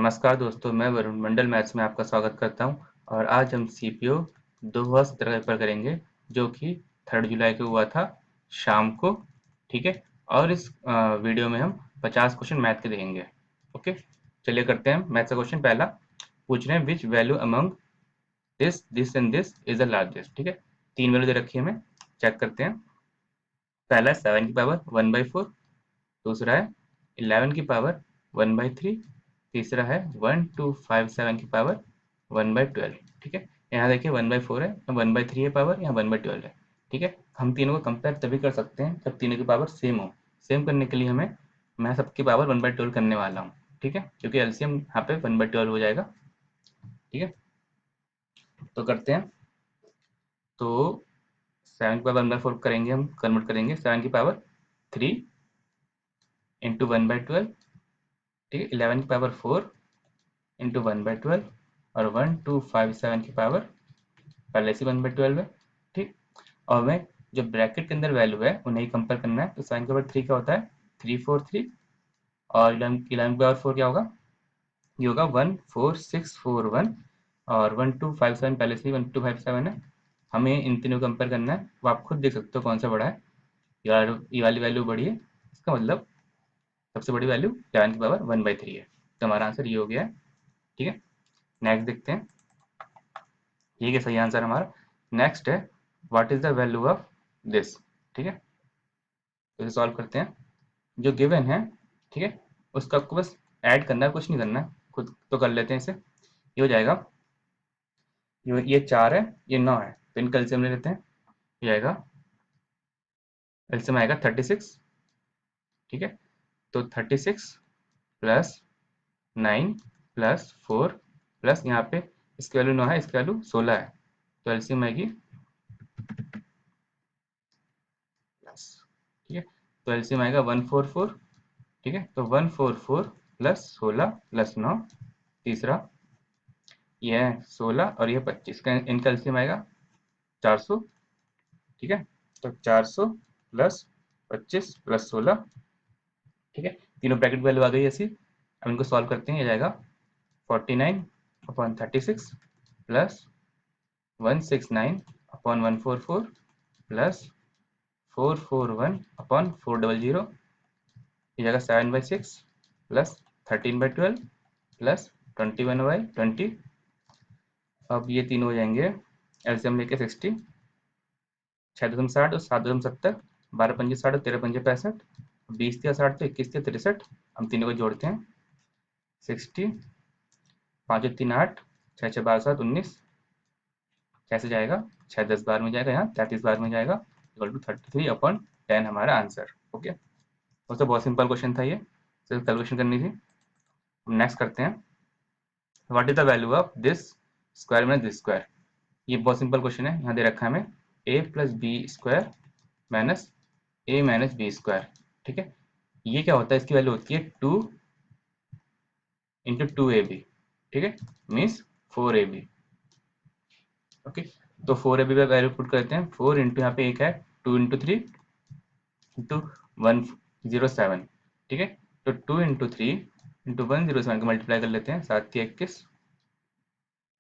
नमस्कार दोस्तों, मैं वरुण मंडल मैथ्स में आपका स्वागत करता हूं। और आज हम सीपीओ 2017 का पेपर करेंगे, जो कि 3 जुलाई को हुआ था शाम को। ठीक है, और इस वीडियो में हम 50 क्वेश्चन मैथ के देखेंगे। ओके, चलिए करते हैं मैथ का क्वेश्चन। पहला पूछ रहे हैं, which value among this this and this is the largest. ठीक है, 3 वैल्यू दे रखी है, हमें चेक करते हैं। पहला है 7 की पावर 1/4, दूसरा है 11 की पावर 1/3, तीसरा है 1257 की पावर 1/12। ठीक है, यहाँ देखिए 1/4 है, 1/3 है पावर, यहाँ 1/12 है। ठीक है, हम तीनों को कंपेयर तभी कर सकते हैं जब तीनों की पावर सेम हो। सेम करने के लिए मैं सबकी पावर 1/12 करने वाला हूँ। ठीक है, क्योंकि एलसीएम यहाँ पे 1/12 हो जाएगा। ठीक है, तो करते हैं। तो 7 की पावर 1/4 करेंगे, हम कन्वर्ट करेंगे 7 की पावर 3 इंटू 1/12। ठीक है, 11 की पावर 4 इंटू 1/12, और 1257 की पावर पहले से 1/12 है। ठीक, और मैं जो ब्रैकेट के अंदर वैल्यू है उन्हें ही कंपेयर करना है। तो 7 के पावर 3 क्या होता है 343, और 11 के पावर 4 क्या होगा, ये होगा 14641, और 1257 पहले से ही 1257 है। हमें इन तीनों को कंपेयर करना है, वो आप खुद देख सकते हो कौन सा बड़ा है। ये वाली वैल्यू बड़ी है, इसका मतलब सबसे बड़ी वैल्यू 11 की पावर 1/3 है। तो हमारा आंसर ये हो गया है। ठीक है, नेक्स्ट देखते हैं, ये क्या सही आंसर हमारा। नेक्स्ट है, what is the value of this. ठीक है, तो इसे सॉल्व करते हैं। जो गिवन है, ठीक है, उसका आपको बस ऐड करना है, कुछ नहीं करना है, खुद तो कर लेते हैं इसे। ये हो जाएगा, ये 4 है, ये 9 है, तो इनका एलसीएम ले लेते हैं। ये आएगा, एलसीएम आएगा 36। ठीक है, तो 36 प्लस 9 प्लस 4 प्लस यहाँ पे इसकी वैल्यू 9 है, इसकी वैल्यू 16 है, तो एलसीएम आएगी प्लस। ठीक है, तो एलसीएम आएगा 144। ठीक है, तो 144 प्लस 16 प्लस 9, तीसरा ये है 16 और ये 25 का इनका एलसीएम आएगा 400। ठीक है, तो 400 प्लस 25 प्लस 16। ठीक है, तीनों ब्रैकेट वैल्यू आ गई ऐसी। अब इनको सॉल्व करते हैं। ये जाएगा 49/36 प्लस 169/144 प्लस 441/400। ये जाएगा 7/6 प्लस 13/12 प्लस 21/20। अब ये तीन हो जाएंगे, एलसीएम लेके 60, 6×60 और 7×70, 12×5 60, 13×5 65, 20×60 तो 21×63। हम तीनों को जोड़ते हैं, 60, 5×3 8, 6×6 12 7 19। कैसे जाएगा, 6×10 12 में जाएगा, यहाँ 33 बार में जाएगा, इक्वल टू 33/10 हमारा आंसर। ओके, दोस्तों बहुत सिंपल क्वेश्चन था ये, सिर्फ कैलकुलेशन करनी थी। नेक्स्ट करते हैं, what is the value of this square minus this square. ये बहुत सिंपल क्वेश्चन है, यहाँ दे रखा है हमें a plus B square minus a minus B square. ठीक है, ये क्या होता है, इसकी वैल्यू होती है 2 इंटू 2ab। ठीक है, मीन्स 4ab। ओके, तो 4ab पे वैल्यू पुट करते हैं। 4 इंटू यहाँ पे एक है 2 इंटू 3 इंटू 107। ठीक है, तो 2 इंटू 3 इंटू 107 को मल्टीप्लाई कर लेते हैं, 7×3 = 21,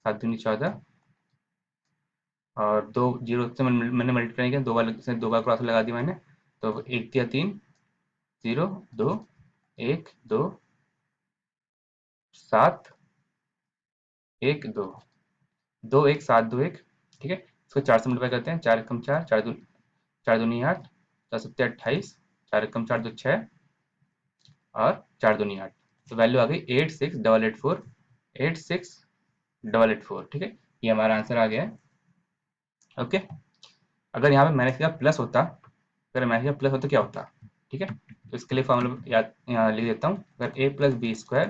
7×2 = 14, और 2 जीरो से मैंने मल्टीप्लाई किया, 2 बार क्रॉस लगा दी मैंने, तो 1×3 0 2 1 2 7 1 2 2 1 7 2 1। ठीक है, इसको 4 से मल्टीप्लाई करते हैं, 4×1 = 4, 4×2 = 8, 4×7 = 28, 4×1 = 4, 2 6, और 4×2 = 8। तो वैल्यू आ गई 86884, 86884। ठीक है, ये हमारा आंसर आ गया है। ओके, अगर यहाँ पे माइनस का प्लस होता, अगर माइनस का प्लस होता क्या होता। ठीक है, तो इसके लिए फॉर्मूला याद यहाँ लिख देता हूँ। अगर a plus B square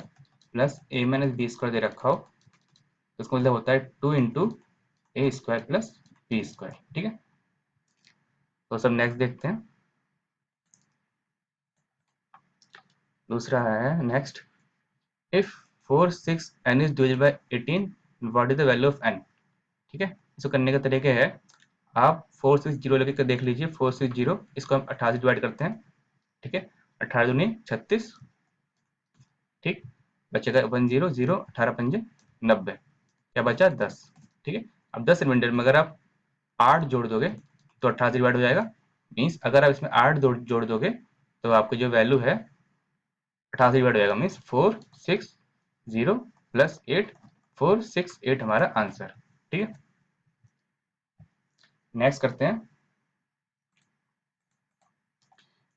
plus a minus B square दे रखा हो, तो इसका मतलब होता है 2 into A square plus B square. ठीक है, तो सब नेक्स्ट देखते हैं। दूसरा है next, if 4 6 n is divisible by 18, what is the value of n। ठीक है, इसको करने का तरीका है, आप 460 लेकर देख लीजिए। 460 इसको हम 18 से डिवाइड करते हैं। ठीक है, 18×2 = 36। ठीक, बचेगा 1 0 0, 18 पंजे 90, क्या बचा 10। ठीक है, अब 10 रिमाइंडर में अगर आप 8 जोड़ दोगे तो 18 से डिवाइड हो जाएगा। मीन्स अगर आप इसमें 8 जोड़ दोगे तो आपकी जो वैल्यू है 18 से डिवाइड हो जाएगा। मीन्स 460 प्लस 8, 468 हमारा आंसर। ठीक है, नेक्स्ट करते हैं।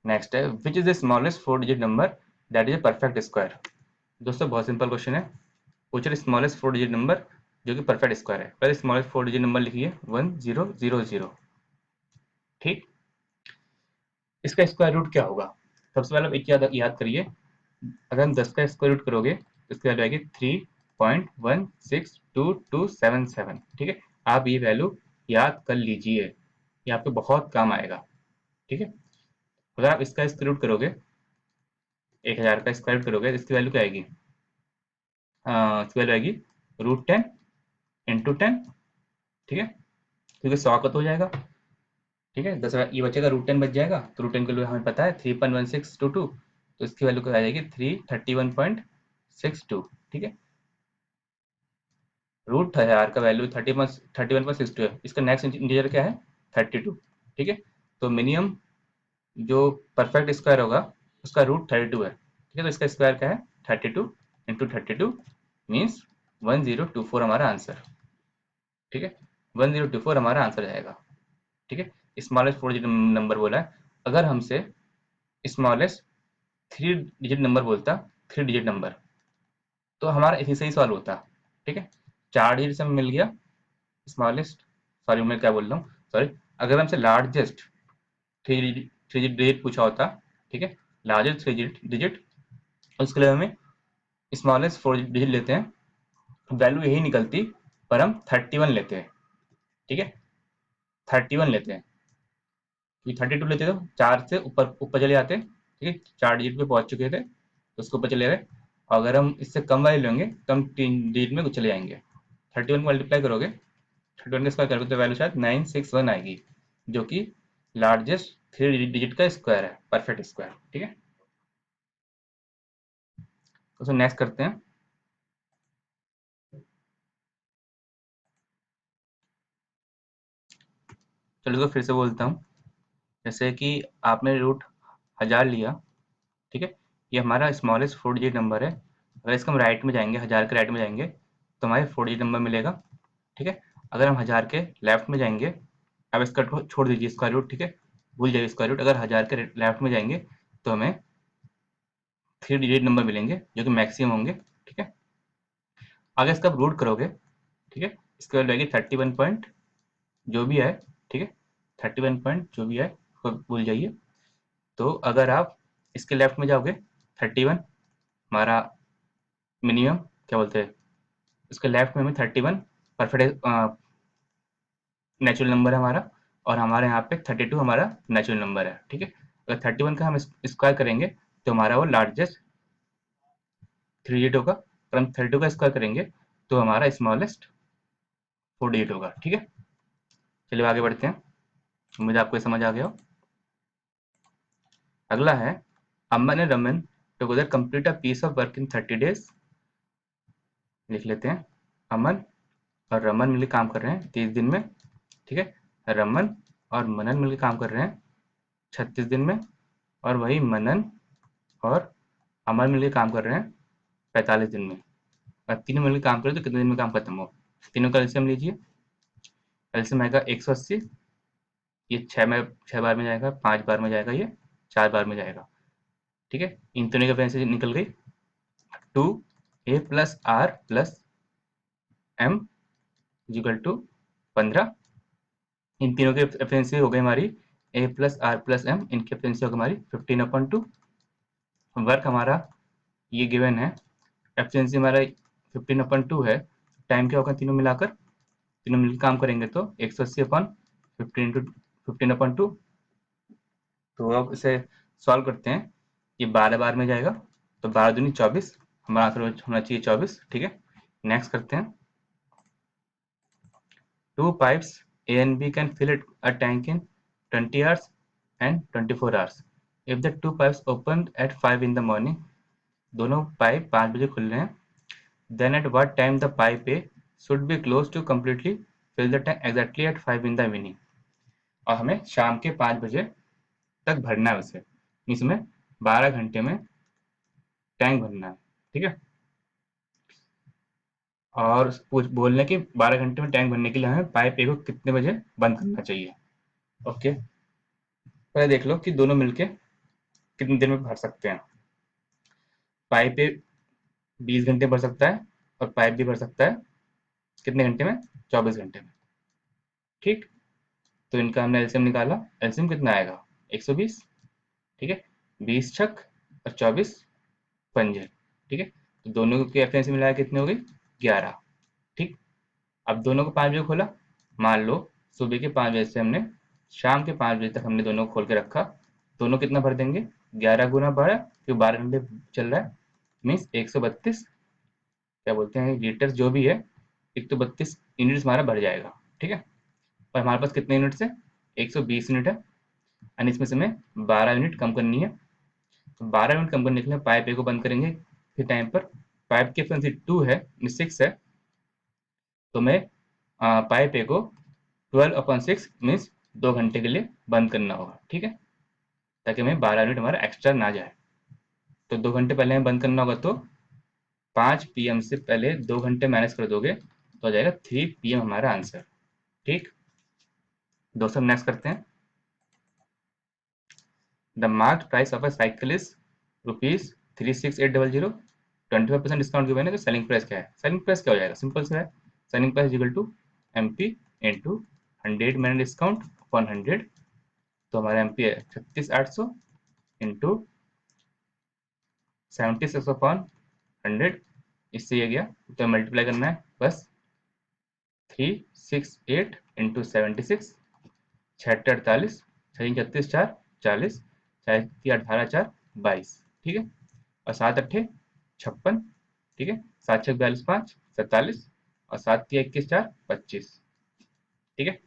नेक्स्ट है which is the smallest 4 digit number that is a perfect square. दोस्तों बहुत सिंपल क्वेश्चन है, पूछ रहे स्मॉलेस्ट 4 डिजिट नंबर जो कि परफेक्ट स्क्वायर है। पहले स्मॉलेस्ट 4 डिजिट नंबर लिखिए 1000। ठीक, इसका स्क्वायर रूट क्या होगा? सबसे पहले एक याद करिए, अगर हम 10 का स्क्वायर रूट करोगे तो इसकी वैल्यू आएगी 3.162277। ठीक है, आप ये वैल्यू याद कर लीजिए, ये आपको बहुत काम आएगा। ठीक है, अगर आप इसका स्क्वायर रूट करोगे, 1000 का स्क्वायर रूट करोगे तो इसकी वैल्यू क्या आएगी? इसकी वैल्यू आएगी √10 × 10। ठीक है, क्योंकि 100 का तो हो जाएगा। ठीक है, 10 ये बचेगा √10 बच जाएगा, तो √10 की वैल्यू हमें पता है 3.1622, तो इसकी वैल्यू क्या आ जाएगी 331.62। ठीक है, √1000 का वैल्यू 31.62 है, इसका नेक्स्ट इंटीजर क्या है 32। ठीक है, तो मिनिमम जो परफेक्ट स्क्वायर होगा उसका √32 है। ठीक है, तो इसका स्क्वायर क्या है 32 × 32 मीन्स 1024 हमारा आंसर। ठीक है, 1024 हमारा आंसर जाएगा। ठीक है, स्मॉलेस्ट 4 डिजिट नंबर बोला है। अगर हमसे स्मॉलेस्ट 3 डिजिट नंबर बोलता, 3 डिजिट नंबर, तो हमारा इसी से ही सॉल्व होता। ठीक है, 4 डिजिट से हमें मिल गया स्मॉलेस्ट, सॉरी मैं क्या बोल रहा हूँ, सॉरी, अगर हमसे लार्जेस्ट 3 डिजिट पूछा होता, ठीक है, लार्जेस्ट 3 डिजिट, उसके लिए हमें स्मॉलेस्ट 4 डिजिट लेते हैं, वैल्यू यही निकलती, पर हम 31 लेते हैं। ठीक है, 31 लेते हैं, 32 लेते तो 4 से ऊपर ऊपर चले जाते। ठीक है, 4 डिजिट पे पहुंच चुके थे तो उसके ऊपर चले गए। अगर हम इससे कम वाले लेंगे तो हम 3 डिजिट में चले जाएंगे। 31 को मल्टीप्लाई करोगे, 31 का स्क्वायर करोगे तो वैल्यू शायद 961 आएगी, जो कि लार्जेस्ट 3 डिजिट का स्क्वायर है, परफेक्ट स्क्वायर। ठीक है, तो नेक्स्ट करते हैं। चलो तो फिर से बोलता हूँ, जैसे कि आपने √1000 लिया। ठीक है, ये हमारा स्मॉलेस्ट 4 डिजिट नंबर है। अगर इसको हम राइट में जाएंगे, 1000 के राइट में जाएंगे तो हमारे 4 डिजिट नंबर मिलेगा। ठीक है, अगर हम 1000 के लेफ्ट में जाएंगे, अब इसका छोड़ दीजिए स्क्वायर रूट। ठीक है, भूल जाइए स्क्वायर रूट। अगर 1000 के लेफ्ट में जाएंगे तो हमें 3 डिजिट नंबर मिलेंगे जो कि मैक्सिमम होंगे। ठीक है, अगर इसका रूट करोगे, ठीक है, इसकी वैल्यू आएगी 31 पॉइंट जो भी है। ठीक है, 31 पॉइंट जो भी है उसको भूल जाइए। तो अगर आप इसके लेफ्ट में जाओगे, 31 हमारा मिनिमम क्या बोलते हैं, इसके लेफ्ट में हमें 31 परफेक्ट नेचुरल नंबर है हमारा, और हमारे यहाँ पे 32 हमारा नेचुरल नंबर है। ठीक है, अगर 31 का हम स्क्वायर करेंगे तो हमारा वो लार्जेस्ट 3 डिजिट होगा, अगर हम 32 का स्क्वायर करेंगे तो हमारा स्मॉलेस्ट 4 डिजिट होगा। ठीक है, चलिए आगे बढ़ते हैं, मुझे आपको समझ आ गया हो। अगला है Aman and Raman together complete a piece of work in 30 days. लिख लेते हैं, अमन और रमन मिलकर काम कर रहे हैं 30 दिन में। ठीक है, रमन और मनन मिलकर काम कर रहे हैं 36 दिन में, और वही मनन और अमन मिलकर काम कर रहे हैं 45 दिन में। और तीनों मिलकर काम करें तो कितने दिन में काम खत्म हो? तीनों का एलसीएम लीजिए, एलसीएम आएगा 180, ये 6 बार में जाएगा, 5 बार में जाएगा, ये 4 बार में जाएगा। ठीक है, इन तीनों की वैल्यू निकल गई 2a + r + m = 15। इन तीनों की एफिशिएंसी हो गई हमारी a + r + m, इनकी एफिशिएंसी हो गई हमारी 15/2। वर्क हमारा ये गिवन है, एफिशिएंसी हमारा 15/2 है, टाइम क्या होगा तीनों मिलाकर, तीनों मिलकर काम करेंगे तो 180/15 × 15/2। तो अब इसे सॉल्व करते हैं, ये 12 बार में जाएगा, तो 12 दूनी 24, हमारा आंसर होना चाहिए 24। ठीक है, नेक्स्ट करते हैं। 2 pipes A and B can fill a tank in 20 hours and 24 hours. If the 2 pipes opened at 5 in the morning दोनों पाइप 5 बजे खुल रहे हैं। Then at what time the pipe A should be close to completely fill the tank exactly at 5 in the evening. और हमें शाम के 5 बजे तक भरना है उसे, इसमें 12 घंटे में टैंक भरना है, ठीक है। और बोलने कि 12 घंटे में टैंक भरने के लिए हमें पाइप ए को कितने बजे बंद करना चाहिए। ओके, पहले देख लो कि दोनों मिलके कितनी देर में भर सकते हैं। पाइप ए 20 घंटे भर सकता है और पाइप भी भर सकता है कितने घंटे में, 24 घंटे में, ठीक। तो इनका हमने एलसीएम निकाला, एलसीएम कितना आएगा 120, ठीक है। 20 छक और 24 पंजे, ठीक है। तो दोनों की एफिशिएंसी मिलाया कितनी हो गई 11, ठीक। अब दोनों को 5 बजे खोला, मान लो सुबह के 5 बजे से हमने शाम के 5 बजे तक हमने दोनों को खोल के रखा, दोनों कितना भर देंगे 11 गुना 12, क्योंकि 12 घंटे चल रहा है, मीन्स 132 क्या बोलते हैं लीटर जो भी है, 132 यूनिट्स हमारा भर जाएगा, ठीक है। और हमारे पास कितने यूनिट्स है 120 यूनिट है, यानी इसमें से हमें 12 यूनिट कम करनी है। तो 12 यूनिट कम करने के लिए पाइप ए को बंद करेंगे, फिर टाइम पर पाइप की एफिशिएंसी 2 है 6 है, तो मैं पाइप ए को 12/6 मीन्स 2 घंटे के लिए बंद करना होगा, ठीक है, ताकि हमें 12 यूनिट हमारा एक्स्ट्रा ना जाए। तो 2 घंटे पहले हमें बंद करना होगा, तो 5 PM से पहले 2 घंटे माइनस कर दोगे तो आ जाएगा 3 PM हमारा आंसर, ठीक। दोस्तों नेक्स्ट करते हैं। The marked price of a cycle is ₹36,800, 25% discount given है, तो सेलिंग प्राइस क्या है, सेलिंग प्राइस क्या हो जाएगा, सिंपल सा है, selling price equal to MP into 100 मैंने डिस्काउंट अपॉन 100, तो हमारा MP है 36,800 इंटू 76 अपॉन 100, इससे ये गया, तो मल्टीप्लाई करना है बस, 368 इंटू 76, 6 6 36 4 40, 4 18 22, ठीक है। और 7 8 56, ठीक है, 7 6 42 5 47, और 7 3 21 4 25, ठीक है।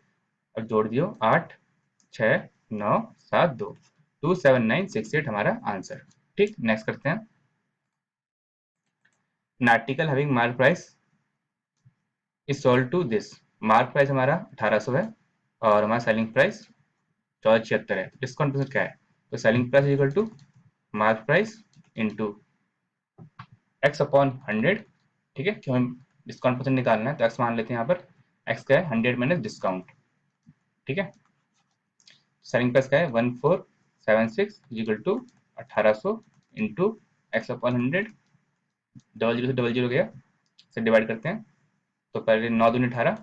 अब जोड़ दियो 8 6 9 7 2, 27968 हमारा आंसर, ठीक। नेक्स्ट करते हैं। An article having mark price is sold to this, mark price हमारा 1800 है और हमारा सेलिंग प्राइस 1476 है, डिस्काउंट परसेंट क्या है, तो selling price equal to mark price into X upon 100, ठीक है, क्यों हमें डिस्काउंट परसेंट निकालना है, तो एक्स मान लेते हैं यहाँ पर, एक्स क्या है 100 माइनस डिस्काउंट, ठीक है। सेलिंग प्राइस क्या है 1476 equal to 1800 into X upon 100, double zero से डबल जीरो गया, से डिवाइड करते हैं, तो पहले 9 दूनी 18,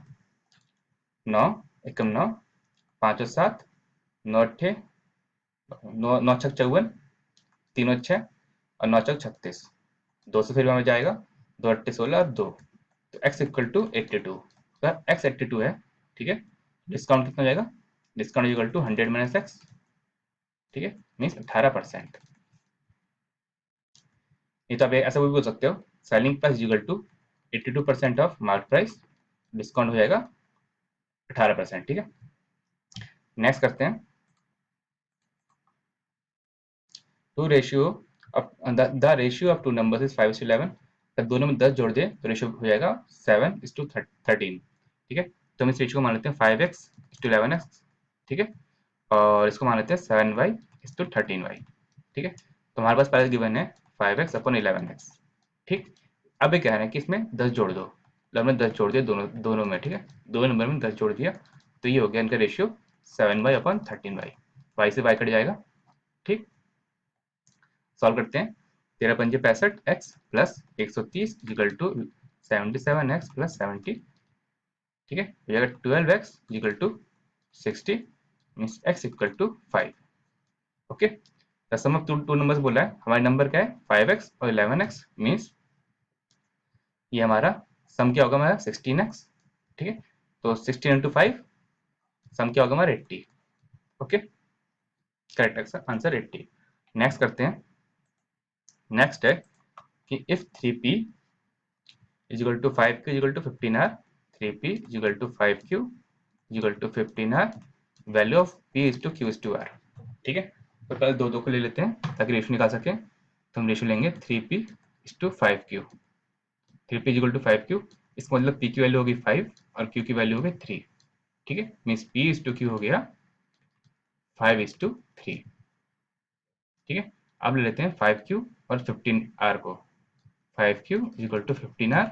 9 एकम 9, 5 और 7, 9 अट्ठे 9 9 छक 54, 3 और 6 और 9 चौक 36, 2 से फिर में जाएगा, 2 अट्ठे 16 और 2, तो x इक्वल टू 82, तो x 82 है, ठीक है। डिस्काउंट कितना हो जाएगा, discount equal to 100 minus X, ठीक है, मीन्स 18%। ये तो आप ऐसा भी बोल सकते हो, selling price equal to 82% of mark price, discount हो जाएगा 18%, ठीक है। नेक्स्ट करते हैं। Two ratio the ratio of two numbers is 5:11, जब दोनों में 10 जोड़ दें तो रेशियो हो जाएगा 7:13, ठीक है। तो हम इस रेशियो को मान लेते हैं 5x:11x, ठीक है, और इसको मान लेते हैं 7y:13y, ठीक है। तो हमारे पास पहले गिवन है 5x/11x, ठीक। अब ये कह रहे हैं कि इसमें 10 जोड़ दो, तो हमने 10 जोड़ दिया दोनों में, ठीक है, दो नंबर में 10 जोड़ दिया, तो ये हो गया इनका रेशियो 7y/13y, y से y कट जाएगा, ठीक। सॉल्व करते हैं, 13 पंजे 65 x plus 130 equal to 77x plus 70, ठीक है, हो जाएगा 12x equal to 60 means x equal to 5, okay. The sum of two numbers बोला है, हमारे नंबर क्या है 5x और 11x, मीन्स ये हमारा सम क्या होगा हमारा 16x, ठीक है, तो 16 इंटू 5 सम क्या होगा हमारा 80, ओके, करेक्ट आंसर 80। नेक्स्ट करते हैं। नेक्स्ट है कि if 3p is equal to 5q is equal to 15r, 3p is equal to 5q is equal to 15r, value of p is to q is to r, ठीक है। तो पहले दो दो को ले लेते हैं ताकि रेशियो निकाल सकें, तो हम रेशियो लेंगे 3p/5q। 3p=5q, इसका मतलब p की वैल्यू होगी 5 और q की वैल्यू होगी 3। ठीक है, मीन्स p/q हो गया 5/3। ठीक है, अब ले लेते हैं 5q और 15r को। 5q = 15r,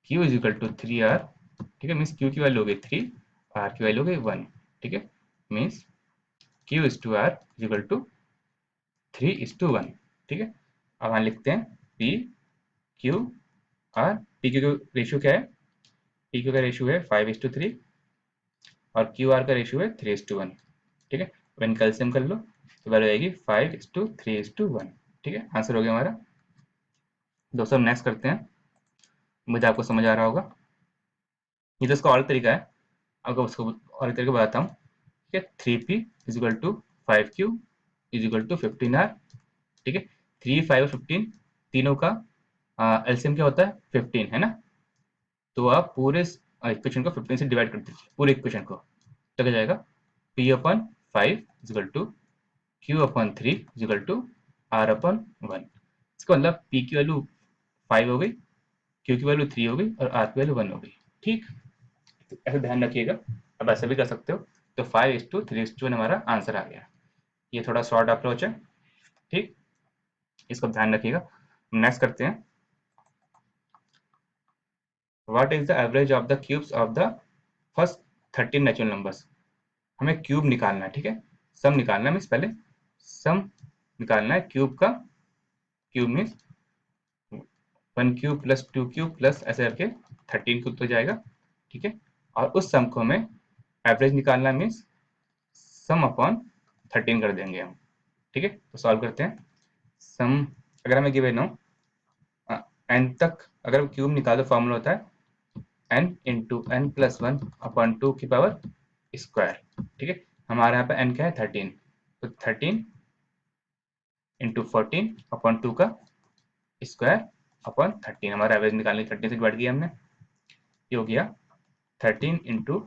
q = 3r। ठीक है, मीन्स q की वैल्यू हो गई 3, r की वैल्यू हो गई 1। ठीक है, मीन्स q/r = 3:1। ठीक है, अब यहाँ लिखते हैं p q r। p q ratio क्या है? p q का रेशियो है 5:3 और q r का रेशियो है 3:1। ठीक है, वन कैल्सियम कर लो तो वैल्यू आएगी 5:3:1। ठीक है, आंसर हो गया हमारा। दोस्तों नेक्स्ट करते हैं, मुझे आपको समझ आ रहा होगा। ये तो इसका और तरीका है, आपको उसको और तरीका बताता हूँ। ठीक है, 3p = 5q = 15r। ठीक है, 3, 5 और 15 तीनों का एलसीएम क्या होता है? 15 है ना। तो आप पूरे इक्वेशन को 15 से डिवाइड कर दीजिए, पूरे इक्वेशन को, तो क्या जाएगा? p/5 = q/3 = r/1। इसका मतलब p की वैल्यू 5 हो गई, q की वैल्यू 3 हो गई और r की वैल्यू 1 हो गई। ठीक, तो ऐसे ध्यान रखिएगा। अब ऐसे भी कर सकते हो। तो 5:3:1 हमारा आंसर आ गया। ये थोड़ा शॉर्ट अप्रोच है। ठीक, इसको ध्यान रखिएगा। नेक्स्ट करते हैं, what is the average of the cubes of the first 13 natural numbers. हमें क्यूब निकालना है। ठीक है, सम निकालना है, मीन्स पहले सम निकालना है क्यूब का। Cube means 1 cube plus 2 cube plus ऐसे करके 13 क्यूब तो जाएगा। ठीक है, और उस सम को हमें एवरेज निकालना है, मीन्स सम अपॉन 13 कर देंगे हम। ठीक है, तो सॉल्व करते हैं। सम अगर हमें गिवन हो एन तक, अगर क्यूब निकालो फॉर्मूला होता है n into N plus 1 upon 2 की पावर स्क्वायर। ठीक है, हमारे यहाँ पे n क्या है? 13। तो 13 इंटू 14 अपॉन 2 का स्क्वायर अपॉन 13। हमारा एवरेज निकालने 13 से डिवाइड किया हमने, ये हो गया 13 into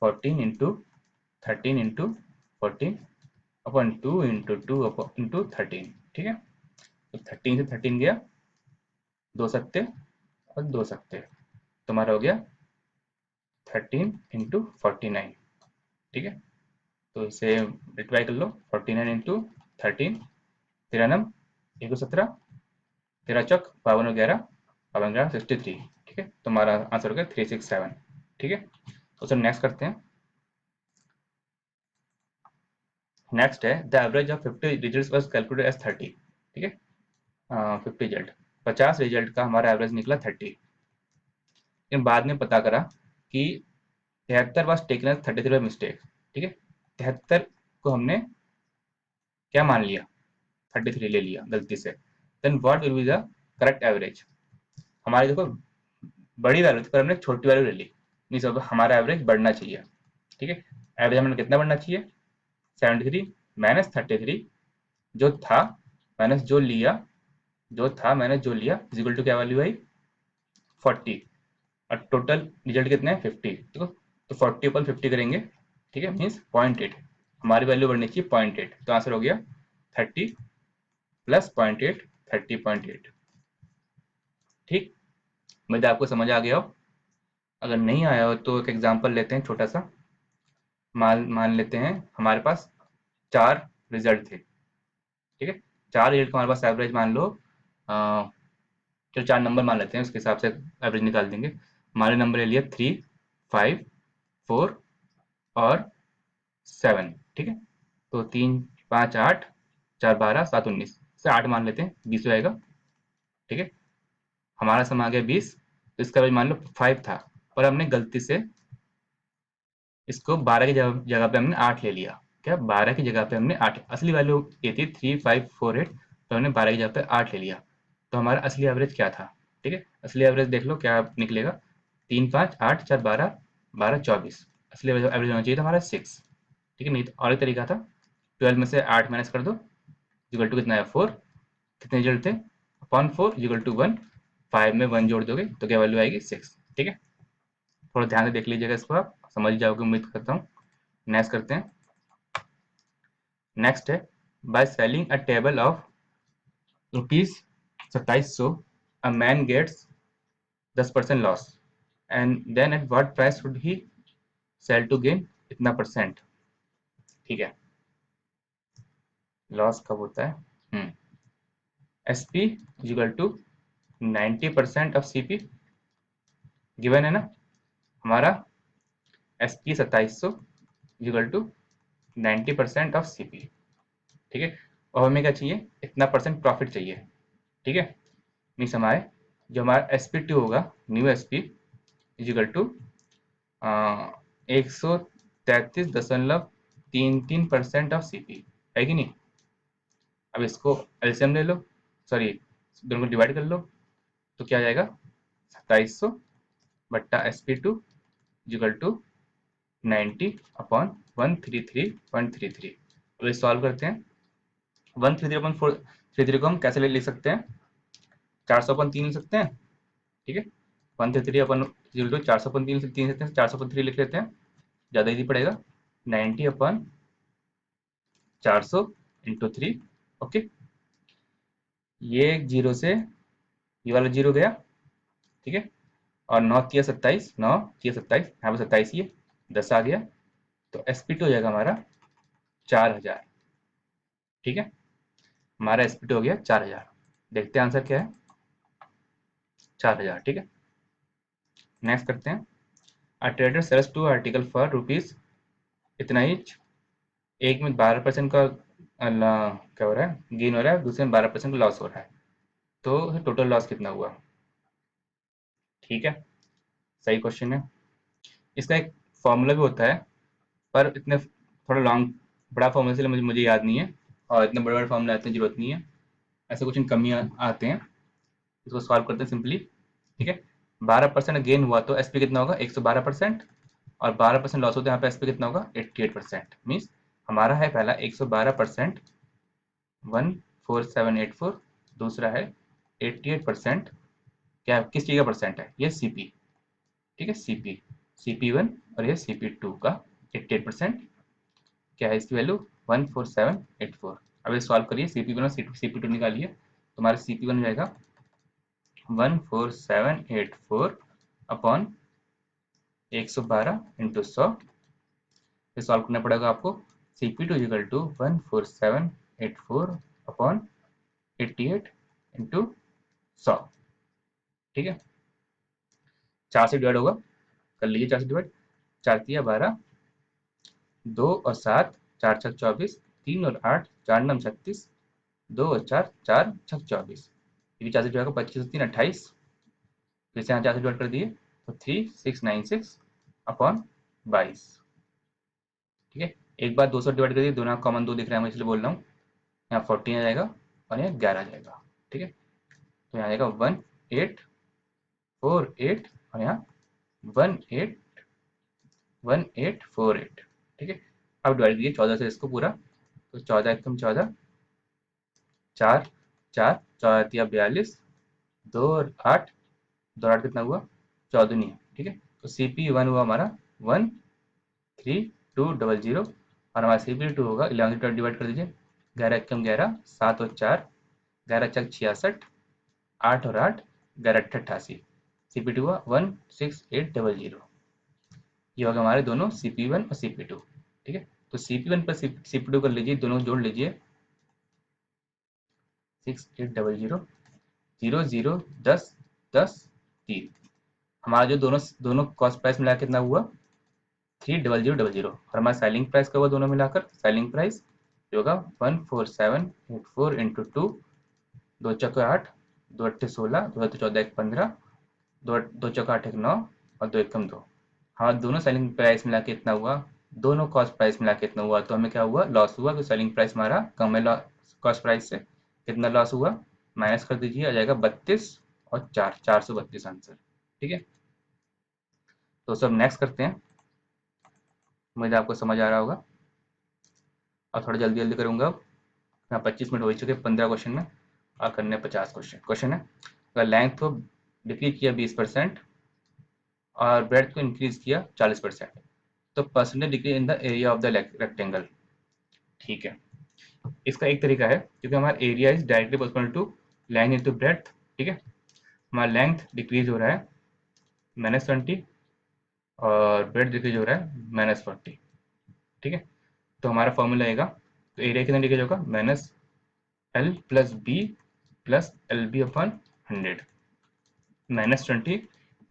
14 into 13 into 14 upon 2 into 2 into 13। ठीक है, तो 13 से 13 गया, 2 सत्ते और 2 सत्ते, तो हमारा हो गया 13 इंटू 49। ठीक है, तो इसे मल्टीप्लाई कर लो, 49 इंटू 13, 13 नम 117, 13 चौक 52 और 11, 52 11 63। ठीक है, तो हमारा आंसर हो गया 367। ठीक है, तो सर नेक्स्ट करते हैं। नेक्स्ट है the average of 50 results was calculated as 30। ठीक है, 50 रिजल्ट, 50 रिजल्ट का हमारा एवरेज निकला 30। लेकिन बाद में पता करा कि 73 was taken as 33 by mistake. ठीक है, 73 को हमने क्या मान लिया? 33 ले लिया गलती से। Then what will be the correct average. हमारी देखो बड़ी वैल्यू थी पर हमने छोटी वैल्यू ले ली, मीन्स अब हमारा एवरेज बढ़ना चाहिए। ठीक है, एवरेज हमें कितना बढ़ना चाहिए? 73 माइनस 33 जो था माइनस जो लिया, जो था माइनस जो लिया इज इक्वल टू क्या वैल्यू आई? 40। और टोटल रिजल्ट कितने हैं? 50। देखो, तो 40 ऊपर 50 करेंगे। ठीक है, मीन्स 0.8, हमारी वैल्यू बढ़नी चाहिए 0.8। तो आंसर हो गया 30 प्लस 0.8, 30.8। ठीक, मुझे आपको समझ आ गया हो। अगर नहीं आया हो तो एक एग्जांपल लेते हैं छोटा सा। मान मान लेते हैं हमारे पास 4 रिजल्ट थे। ठीक है, 4 रिजल्ट का हमारे पास एवरेज मान लो, चलो 4 नंबर मान लेते हैं, उसके हिसाब से एवरेज निकाल देंगे। हमारे नंबर ले लिया 3, 5, 4 और 7। ठीक है, तो 3, 5, 8, 4, 12, 7, 19 से 8 मान लेते हैं, 20 हो जाएगा। ठीक है, हमारा सम आ गया 20। तो इसका एवरेज मान लो 5 था, और हमने गलती से इसको 12 की जगह पे हमने 8 ले लिया। क्या 12 की जगह पे हमने 8, असली वैल्यू ये थी 3548, तो हमने 12 की जगह पे 8 ले लिया। तो हमारा असली एवरेज क्या था? ठीक है, असली एवरेज देख लो क्या निकलेगा। 3, 5, 8, 4, 12, 12, 24। असली एवरेज होना चाहिए था हमारा 6। ठीक है, नहीं तो और एक तरीका था, 12 में से 8 माइनस कर दो, इक्वल टू कितना है 4। कितने रिजल्ट थे? Upon 4 equal to 1। 5 में 1 जोड़ दोगे तो क्या वैल्यू आएगी? 6। ठीक है, थोड़ा ध्यान से देख लीजिएगा इसको, आप समझ जाओगे उम्मीद करता हूँ। नेक्स्ट करते हैं। नेक्स्ट है by selling a table of ₹2700 a man gets 10% loss and then at what price should he sell to gain इतना परसेंट। ठीक है, लॉस कब होता है? S P equal to 90% of C P given है ना हमारा। S P 2700 equal to 90% of C P. ठीक है, और हमें क्या चाहिए? इतना परसेंट प्रॉफिट चाहिए। ठीक है, मीन्स हमारे जो हमारा एस पी टू होगा, new S P equal to 133.33% of C P है कि नहीं। अब इसको एलसीएम ले लो, सॉरी दोनों को डिवाइड कर लो, तो क्या आ जाएगा? 2700 बट्टा S P two equal to 90/133.33। अब इसे सॉल्व करते हैं। 133/433 को हम कैसे लिख सकते हैं? 400/3 लिख सकते हैं। ठीक है, 133/400 400/3 सकते हैं, 400/3 लिख लेते हैं, ज़्यादा इजी पड़ेगा। 90/400 इंटू 3। ओके, ये जीरो से ये वाला जीरो गया। ठीक है, और 9 तिया 27, 9 तिया 27, यहाँ पर 27 ही है, 10 आ गया, तो एस पी टू हो जाएगा हमारा 4000। ठीक है, हमारा एस पी टू हो गया 4000। देखते हैं आंसर क्या है, 4000। ठीक है, नेक्स्ट करते हैं। A trader sells two article for rupees इतना ही, एक में 12% का क्या हो रहा है? गेन हो रहा है, दूसरे में 12% का लॉस हो रहा है, तो टोटल लॉस कितना हुआ? ठीक है, सही क्वेश्चन है। इसका एक फॉर्मूला भी होता है, पर इतने थोड़ा लॉन्ग बड़ा फॉर्मूला इसलिए मुझे याद नहीं है, और इतने बड़े बड़े फॉर्मूला इतनी जरूरत नहीं है, ऐसे क्वेश्चन कम ही आते हैं। इसको सॉल्व करते हैं सिंपली। ठीक है, 12% गेन हुआ तो एस पी कितना होगा? 112%, और 12% लॉस होता है, यहाँ पे एस पी कितना होगा? 88%। मीन्स हमारा है पहला 112%, 14784, दूसरा है 88%। क्या किस चीज़ का परसेंट है? ये सीपी। ठीक है, सीपी, CP1 और ये CP2 का 88%। क्या है इसकी वैल्यू? 14784। अब ये सॉल्व करिए, CP1 और CP2 निकालिए, तो हमारा CP1 हो जाएगा 14784 अपॉन 112 इंटू 100। ये सॉल्व करना पड़ेगा आपको। CP2 equal to 14784 upon 88 into 100। ठीक है, 4 से डिवाइड होगा, कर लीजिए 4 से डिवाइड। 4 तिया 12, 2 और 7, 4 छक 24, 3 और 8, 4 नम 36, 2 और 4, 4 छक 24। ये भी 4 से डिवाइड होगा, 25 और 3 28। फिर से यहाँ 4 से डिवाइड कर दिए, तो 3696 अपॉन 22। ठीक है, एक बार 2 से डिवाइड कर दिए, दोनों कॉमन 2 दिख रहा है, मैं इसलिए बोल रहा हूँ। यहाँ 14 आ जाएगा और यहाँ 11 आ जाएगा। ठीक है, तो यहाँ आएगा 1848 और यहाँ 1848। ठीक है, अब डिवाइड कीजिए 14 से इसको पूरा, तो 14 एकम 14, 4 4, 14 तिया 42, 2 और 8, 2 और 8 कितना हुआ? 14 नहीं है। ठीक है, तो CP1 हुआ हमारा 13200, और हमारा CP2 होगा 11 से डिवाइड कर दीजिए, 11 एकम 11, 7 और 4, 11 चक 66, 8 और 8, 11 अट्ठे 88। CP2 हुआ 16800। ये होगा हमारे दोनों CP1 और CP2। ठीक है, तो CP1 पर CP2 कर लीजिए, दोनों जोड़ लीजिए, 6800, 0 0 10 10 3। हमारा जो दोनों दोनों कॉस्ट प्राइस मिला कितना हुआ? 300000। और हमारा सेलिंग प्राइस का हुआ दोनों मिलाकर, सेलिंग प्राइस जो होगा 14784 इंटू 2, 2 चौके 8, 2 अट्ठे 16, 2 अट्ठे 14 एक 15, 2 चौका 8 एक 9, और 2 एकम 2। हाँ, दोनों सेलिंग प्राइस मिला के इतना हुआ, दोनों कॉस्ट प्राइस मिला के इतना हुआ, तो हमें क्या हुआ? लॉस हुआ, क्योंकि सेलिंग प्राइस हमारा कम है कॉस्ट प्राइस से। कितना लॉस हुआ? माइनस कर दीजिए, आ जाएगा 32 और 4, 432 आंसर। ठीक है, तो सब नेक्स्ट करते हैं, मुझे आपको समझ आ रहा होगा, और थोड़ा जल्दी जल्दी करूँगा। अब यहाँ 25 मिनट हो चुके, 15 क्वेश्चन में, और करने 50 क्वेश्चन। क्वेश्चन है, अगर लेंथ को डिक्रीज किया 20% और ब्रेड्थ को इंक्रीज किया 40%, तो percentage decrease in the area of the rectangle. ठीक है, इसका एक तरीका है, क्योंकि हमारा area is directly proportional to length into breadth, ठीक है। हमारा लेंथ डिक्रीज हो रहा है -20 और ब्रेड्थ डिक्रीज हो रहा है -40, ठीक है। तो हमारा फॉर्मूला आएगा, तो एरिया कितना डिक्रीज होगा, -L plus B plus L B upon 100, -20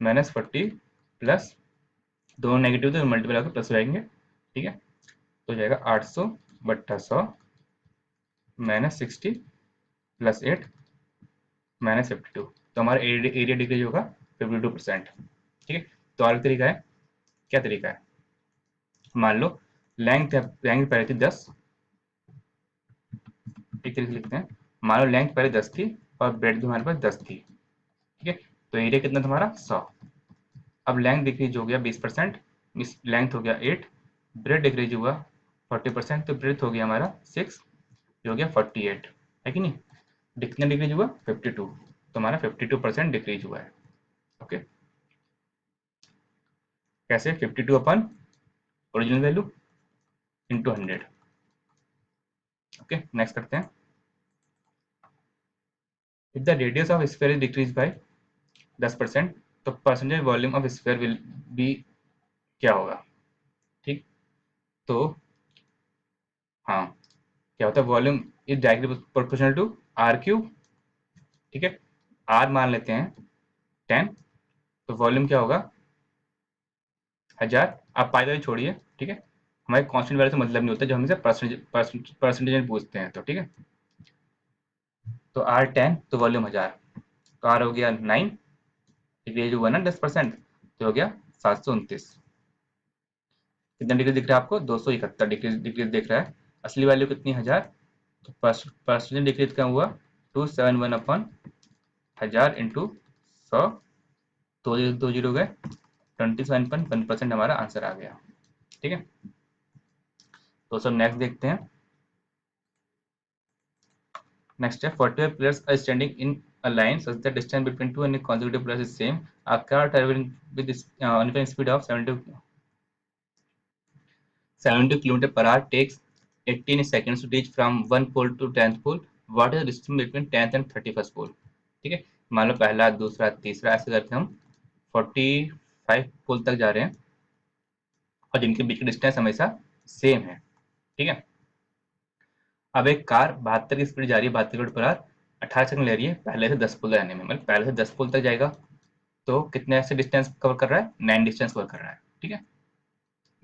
-40 plus दोनों नेगेटिव तो मल्टीपल आकर प्लस हो जाएंगे, ठीक है। तो हो जाएगा 800/100 -60 प्लस 8 -52, तो हमारा एरिया डिक्रीज होगा 52%, ठीक है। तो और एक तरीका है, क्या तरीका है, मान लो लेंथ लेंथ पहले थी 10, एक तरीके से लिखते हैं, मान लो लेंथ पहले 10 थी और ब्रेड भी हमारे पास 10 थी, ठीक है। तो एरिया कितना था हमारा 100। अब लेंथ डिक्रीज हो गया 20%, लेंथ हो गया 8, ब्रेड डिक्रीज हुआ 40%, तो ब्रेड हो गया हमारा 6, जो हो गया 48, है कि नहीं। कितना डिक्रीज हुआ 52, तो हमारा 52% डिक्रीज हुआ है। ओके, कैसे 52 अपन original value into 100। Okay, next करते हैं। If the radius of sphere is decrease by 10%, तो percentage volume of sphere will be क्या होगा, ठीक। तो हाँ, क्या होता है, volume is directly proportional to R cube, ठीक है। आर मान लेते हैं 10, तो वॉल्यूम क्या होगा 1000। आप पाई वाली छोड़िए, ठीक है, हमारे कांस्टेंट वैल्यू से मतलब नहीं होता, जो हमें परसेंटेज में पूछते हैं, तो ठीक है। तो आर 10, तो वॉल्यूम 1000, तो आर हो गया 9, डिग्री हुआ ना 10%, तो हो गया 729। कितना डिग्री दिख रहा है आपको, 271 डिग्री दिख रहा है। असली वैल्यू कितनी 1000, तो परसेंटेज डिग्री का हुआ 271/1000 इंटू 100, दो जीरो गए, 27.1% हमारा आंसर आ गया, ठीक है। तो सब नेक्स्ट देखते हैं। नेक्स्ट है 45 players are standing in a line such that distance between two any consecutive players is same. A car traveling with this uniform speed of 70 km per hour takes 18 seconds to reach from one pole to 10th pole. What is the distance between 10th and 31st pole? ठीक है, मान लो पहला दूसरा तीसरा ऐसे करके हम 45 पोल तक जा रहे हैं और जिनके बीच की डिस्टेंस हमेशा सेम है, ठीक है। अब एक कार 72 की स्पीड जा रही है, 72 किलोमीटर पर आवर, 18 सेकंड ले रही है पहले से 10 पुल जाने में, मतलब पहले से 10 पुल तक जाएगा, तो कितने ऐसे डिस्टेंस कवर कर रहा है, 9 डिस्टेंस कवर कर रहा है, ठीक है।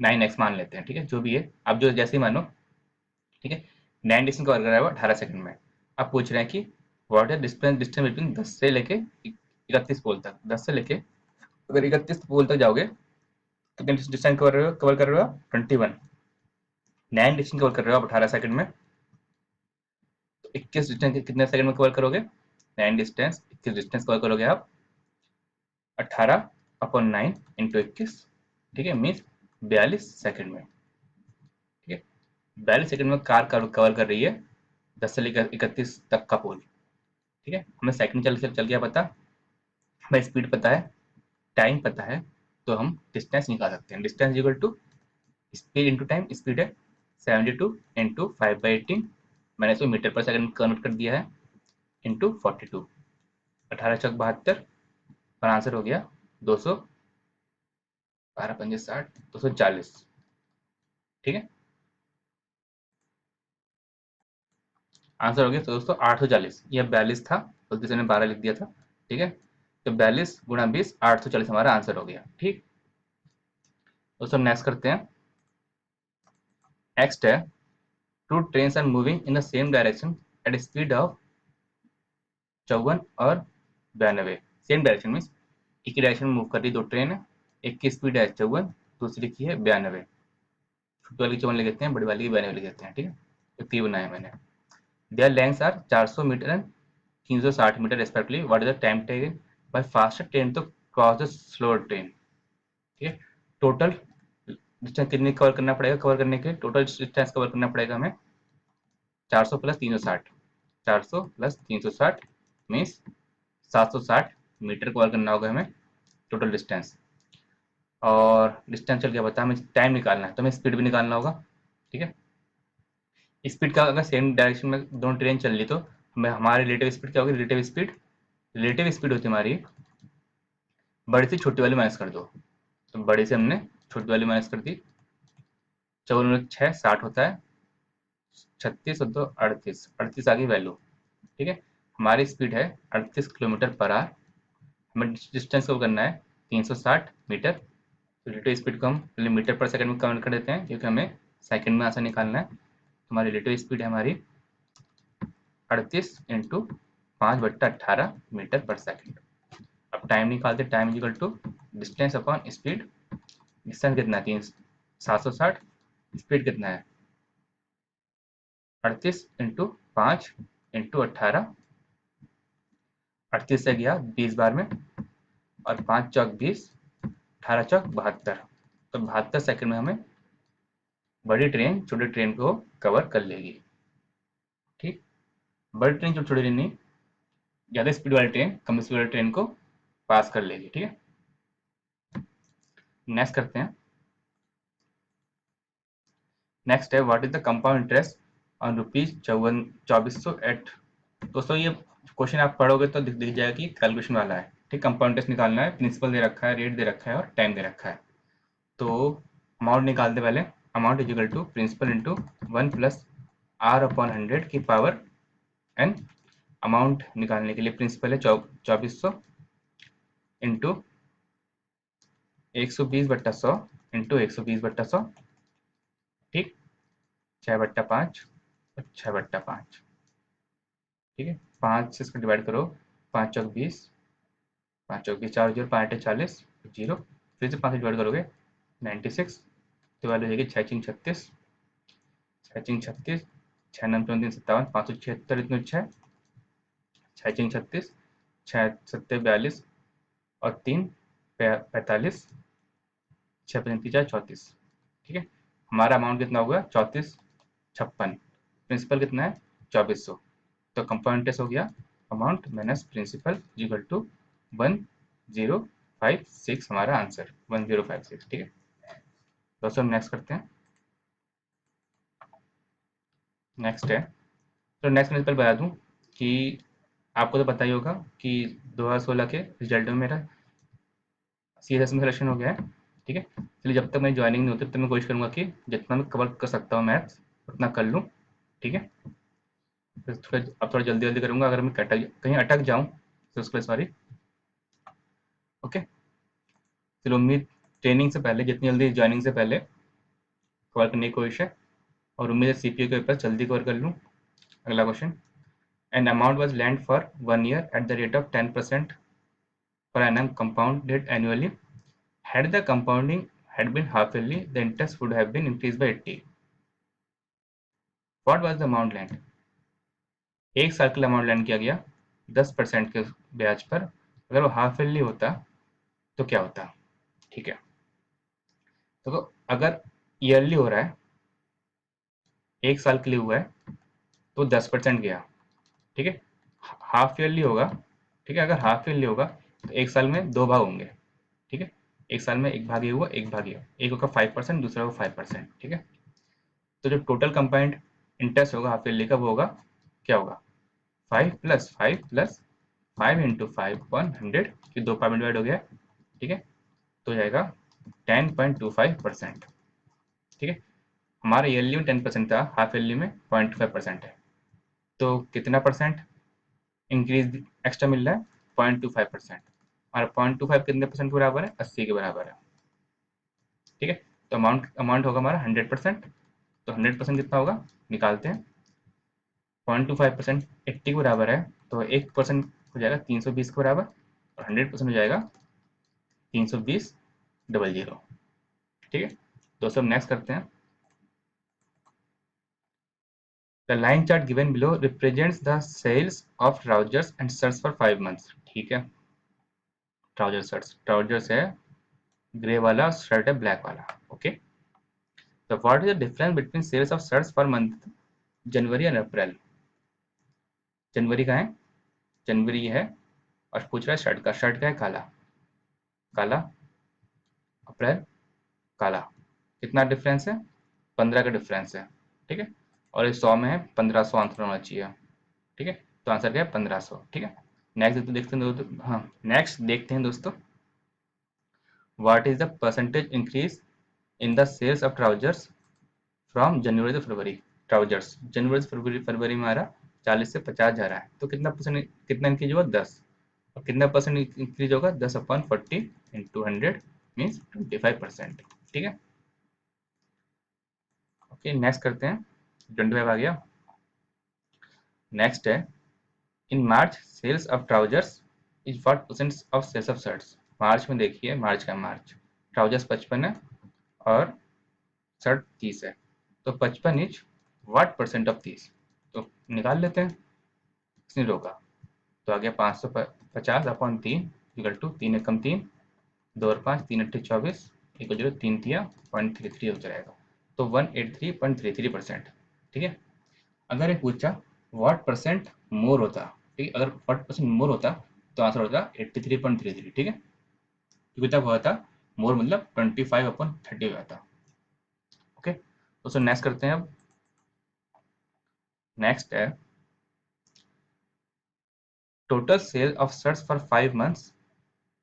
9x मान लेते हैं, ठीक है, जो भी है, अब जो जैसे ही मानो, ठीक है। 9 डिस्टेंस कवर कर रहा है वो 18 सेकंड में। अब पूछ रहे हैं कि what is distance distance between 10 से लेके 31 पोल तक, 10 से लेके अगर 31 पोल तक जाओगे, कितने डिस्टेंस कवर कर रहे हो 21, 9 डिस्टेंस कवर कर रहे हो आप 18 सेकंड में, तो 21 डिस्टेंस कितने सेकंड में कवर करोगे, 9 डिस्टेंस 21 डिस्टेंस कवर करोगे आप 18/9 इंटू 21, ठीक है, मीन्स 42 सेकंड में, ठीक है। 42 सेकंड में कार कवर कर रही है 10 से लेकर 31 तक का पोल, ठीक है। हमें सेकंड चल गया पता, हमें स्पीड पता है, टाइम पता है, तो हम डिस्टेंस निकाल सकते हैं। Distance equal to speed into time, speed है 72 इंटू 5/18, मैंने इसको मीटर पर सेकंड कन्वर्ट कर दिया है, इंटू 42, 18×72, और आंसर हो गया 200, 12×5 = 60, 240, ठीक है। आंसर हो गया तो दोस्तों 840, यह 42 था, गलती से मैंने 12 लिख दिया था, ठीक है। तो 42 × 20 840 हमारा आंसर हो गया, ठीक। दोस्तों नेक्स्ट करते हैं। नेक्स्ट है two trains are moving in the same direction at speed of 54 और 92। सेम डायरेक्शन मीन्स एक ही डायरेक्शन में मूव कर रही दो ट्रेन है, एक की स्पीड है 54, दूसरी की है 92। छोटी वाली 54 लिख देते हैं, बड़ी वाली की 92 लिख देते हैं, ठीक है। तो तीन बनाया मैंने। Their lengths are 400 metre and 360 metre respectively. What is the time taken by faster train to cross the slower train, ठीक है। टोटल डिस्टेंस कितनी कवर करना पड़ेगा, कवर करने के टोटल डिस्टेंस कवर करना पड़ेगा हमें 400 + 360, 400 + 360 मीन्स 760 मीटर कवर करना होगा हमें टोटल डिस्टेंस। और डिस्टेंस चल गया, बता हमें टाइम निकालना है, तो हमें स्पीड भी निकालना होगा, ठीक है। स्पीड का अगर सेम डायरेक्शन में दोनों ट्रेन चल रही तो हमारी रिलेटिव स्पीड क्या होगी? रिलेटिव स्पीड होती है हमारी, बड़ी से छोटी वाली माइनस कर दो, तो बड़ी से हमने छोटी वाली माइनस कर दी। 4×6 = 60 होता है, 36 और 2 38, 38 आ गई वैल्यू। ठीक है, हमारी स्पीड है 38 किलोमीटर पर आवर। हमें डिस्टेंस को करना है 360 मीटर। तो रिलेटिव स्पीड को हम पहले मीटर पर सेकंड में कन्वर्ट कर देते हैं, क्योंकि हमें सेकंड में आंसर निकालना है। हमारी रिलेटिव स्पीड है हमारी 38 इंटू 5/18 मीटर पर सेकंड। अब टाइम निकालते, time equal to distance upon speed. Distance कितना है? 760। स्पीड कितना है? 38 इंटू 5 इंटू 18। 38 से गया 20 बार में, और 5×4 = 20, 18×4 = 72। तो 72 सेकंड में हमें बड़ी ट्रेन छोटी ट्रेन को कवर कर लेगी। ठीक, बड़ी ट्रेन छोटी छोटी नहीं, ज़्यादा स्पीड वाली ट्रेन कम स्पीड वाली ट्रेन को पास कर लेगी। ठीक है, नेक्स्ट करते हैं। नेक्स्ट है, what is the compound interest on ₹54,200 at. दोस्तों ये क्वेश्चन आप पढ़ोगे तो दिख जाएगा कि कैलकुलेशन वाला है। ठीक, कंपाउंड इंटरेस्ट निकालना है, प्रिंसिपल दे रखा है, रेट दे रखा है और टाइम दे रखा है। तो अमाउंट निकालते पहले। Amount is equal to principal into 1 plus R/100 की पावर n। अमाउंट निकालने के लिए प्रिंसिपल है 2400 इंटू 120/100 इंटू 120/100। ठीक, 6/5 और 6/5। ठीक है, 5 से इसको डिवाइड करो। 5×4 = 20, 5×4 = 4, 0, 5×8 = 40, 0। फिर से 5 से डिवाइड करोगे 96। तो वैल्यू हो जाएगी 6×3 = 36, 6×3 = 36, 6×9 = 57, 576 इतने 6, 6×36, 6×7 = 42 और 3 45, 6×5 = 34। ठीक है, हमारा अमाउंट कितना होगा? 3456। प्रिंसिपल कितना है? 2400। तो कंपाउंड इंटरेस्ट हो गया amount minus principal equal to 1056। हमारा आंसर 1056। ठीक है दोस्तों, हम नेक्स्ट करते हैं। नेक्स्ट है, तो नेक्स्ट प्रिंसिपल बता दूं कि आपको तो पता ही होगा कि 2016 के रिजल्ट में मेरा CSS में सिलेक्शन हो गया है। ठीक है, इसलिए जब तक मेरी ज्वाइनिंग नहीं होती तब तक मैं कोशिश करूंगा कि जितना मैं कवर कर सकता हूँ मैथ्स उतना कर लूँ। ठीक है, फिर थोड़ा अब थोड़ा जल्दी जल्दी करूंगा, अगर मैं कहीं अटक जाऊँ तो उसके लिए सॉरी। ओके, चलो उम्मीद ट्रेनिंग से पहले, जितनी जल्दी ज्वाइनिंग से पहले कवर करने की कोशिश है, और उम्मीद है CPO के पेपर जल्दी कवर कर लूँ। अगला question, an amount was land for 1 year at the rate of 10% per annum compounded annually. Had the compounding had been half yearly, the interest would have been increased by 80. What was the amount lent? 1 साल के लिए amount land किया गया 10% के ब्याज पर। अगर वो हाफ ईयरली होता तो क्या होता? ठीक है, तो अगर ईयरली हो रहा है, 1 साल के लिए हुआ है, तो 10% गया। ठीक है, हाफ ईयरली होगा। ठीक है, अगर हाफ ईयरली होगा तो 1 साल में 2 भाग होंगे। ठीक है, 1 साल में एक भाग ये हुआ, एक भाग ये, एक होगा 5%, दूसरा होगा 5%। ठीक है, तो जो टोटल कंपाउंड इंटरेस्ट होगा हाफ ईयरली का वो होगा, क्या होगा? 5 + 5 + 5 × 5 कि 2 पार्ट में डिवाइड हो गया। ठीक है, तो जाएगा 10.25%। ठीक है, हमारा ईयरली में 10% था, हाफ ईयरली में 0.25% है। तो कितना परसेंट इंक्रीज एक्स्ट्रा मिल रहा है? 0.25%। और 0.25 कितने परसेंट के बराबर है? 80 के बराबर है। ठीक है, तो अमाउंट होगा हमारा 100%। तो 100% कितना होगा निकालते हैं। 0.25% 80 के बराबर है, तो 1% हो जाएगा 320 के बराबर, और 100% हो जाएगा 320,000। ठीक है दोस्तों, नेक्स्ट करते हैं। The line chart given below represents the sales of trousers and shirts for 5 months। ठीक है, ट्राउजर्स है ग्रे वाला, शर्ट है ब्लैक वाला। ओके, तो what is the difference between sales of shirts per month January and April? जनवरी का है, जनवरी है, और पूछ रहा है शर्ट का। शर्ट का है काला, काला। अप्रैल काला। कितना डिफरेंस है? 15 का डिफरेंस है। ठीक है, और इस 100 में है 1500 आंसर होना चाहिए। ठीक है, तो आंसर क्या है 1500। ठीक है, नेक्स्ट देखते हैं दोस्तों। हाँ, नेक्स्ट देखते हैं दोस्तों, what is the percentage increase in the sales of trousers from January to February. Trousers जनवरी से फरवरी में हमारा 40 से 50 जा रहा है, तो कितना परसेंट, कितना इंक्रीज होगा 10। और कितना परसेंट इंक्रीज होगा 10/40 इंटू 100 मीन्स 25%। ठीक है, ओके नेक्स्ट करते हैं। 25 आ गया। नेक्स्ट है, in March sales of trousers is what percent of sales of shirts. March में देखिए, मार्च का मार्च ट्राउजर्स 55 है और शर्ट 30 है, तो 55 इज व्हाट परसेंट ऑफ 30। तो निकाल लेते हैं, किसने रोका। तो आ गया 550/3 इक्वल टू 3 एकम 3, 2 और 5 3 अट्ठे 24 इक्वल टू 3 तिया 0.33 हो जाएगा। तो 183.33%। ठीक है, अगर ये पूछा व्हाट परसेंट मोर होता, ठीक है, अगर व्हाट परसेंट मोर होता तो आंसर होता 83.33। ठीक है, क्योंकि तब हुआ था मोर मतलब 25/30 हुआ था। ओके, तो सर नेक्स्ट करते हैं। अब नेक्स्ट है, total sale of shirts for 5 months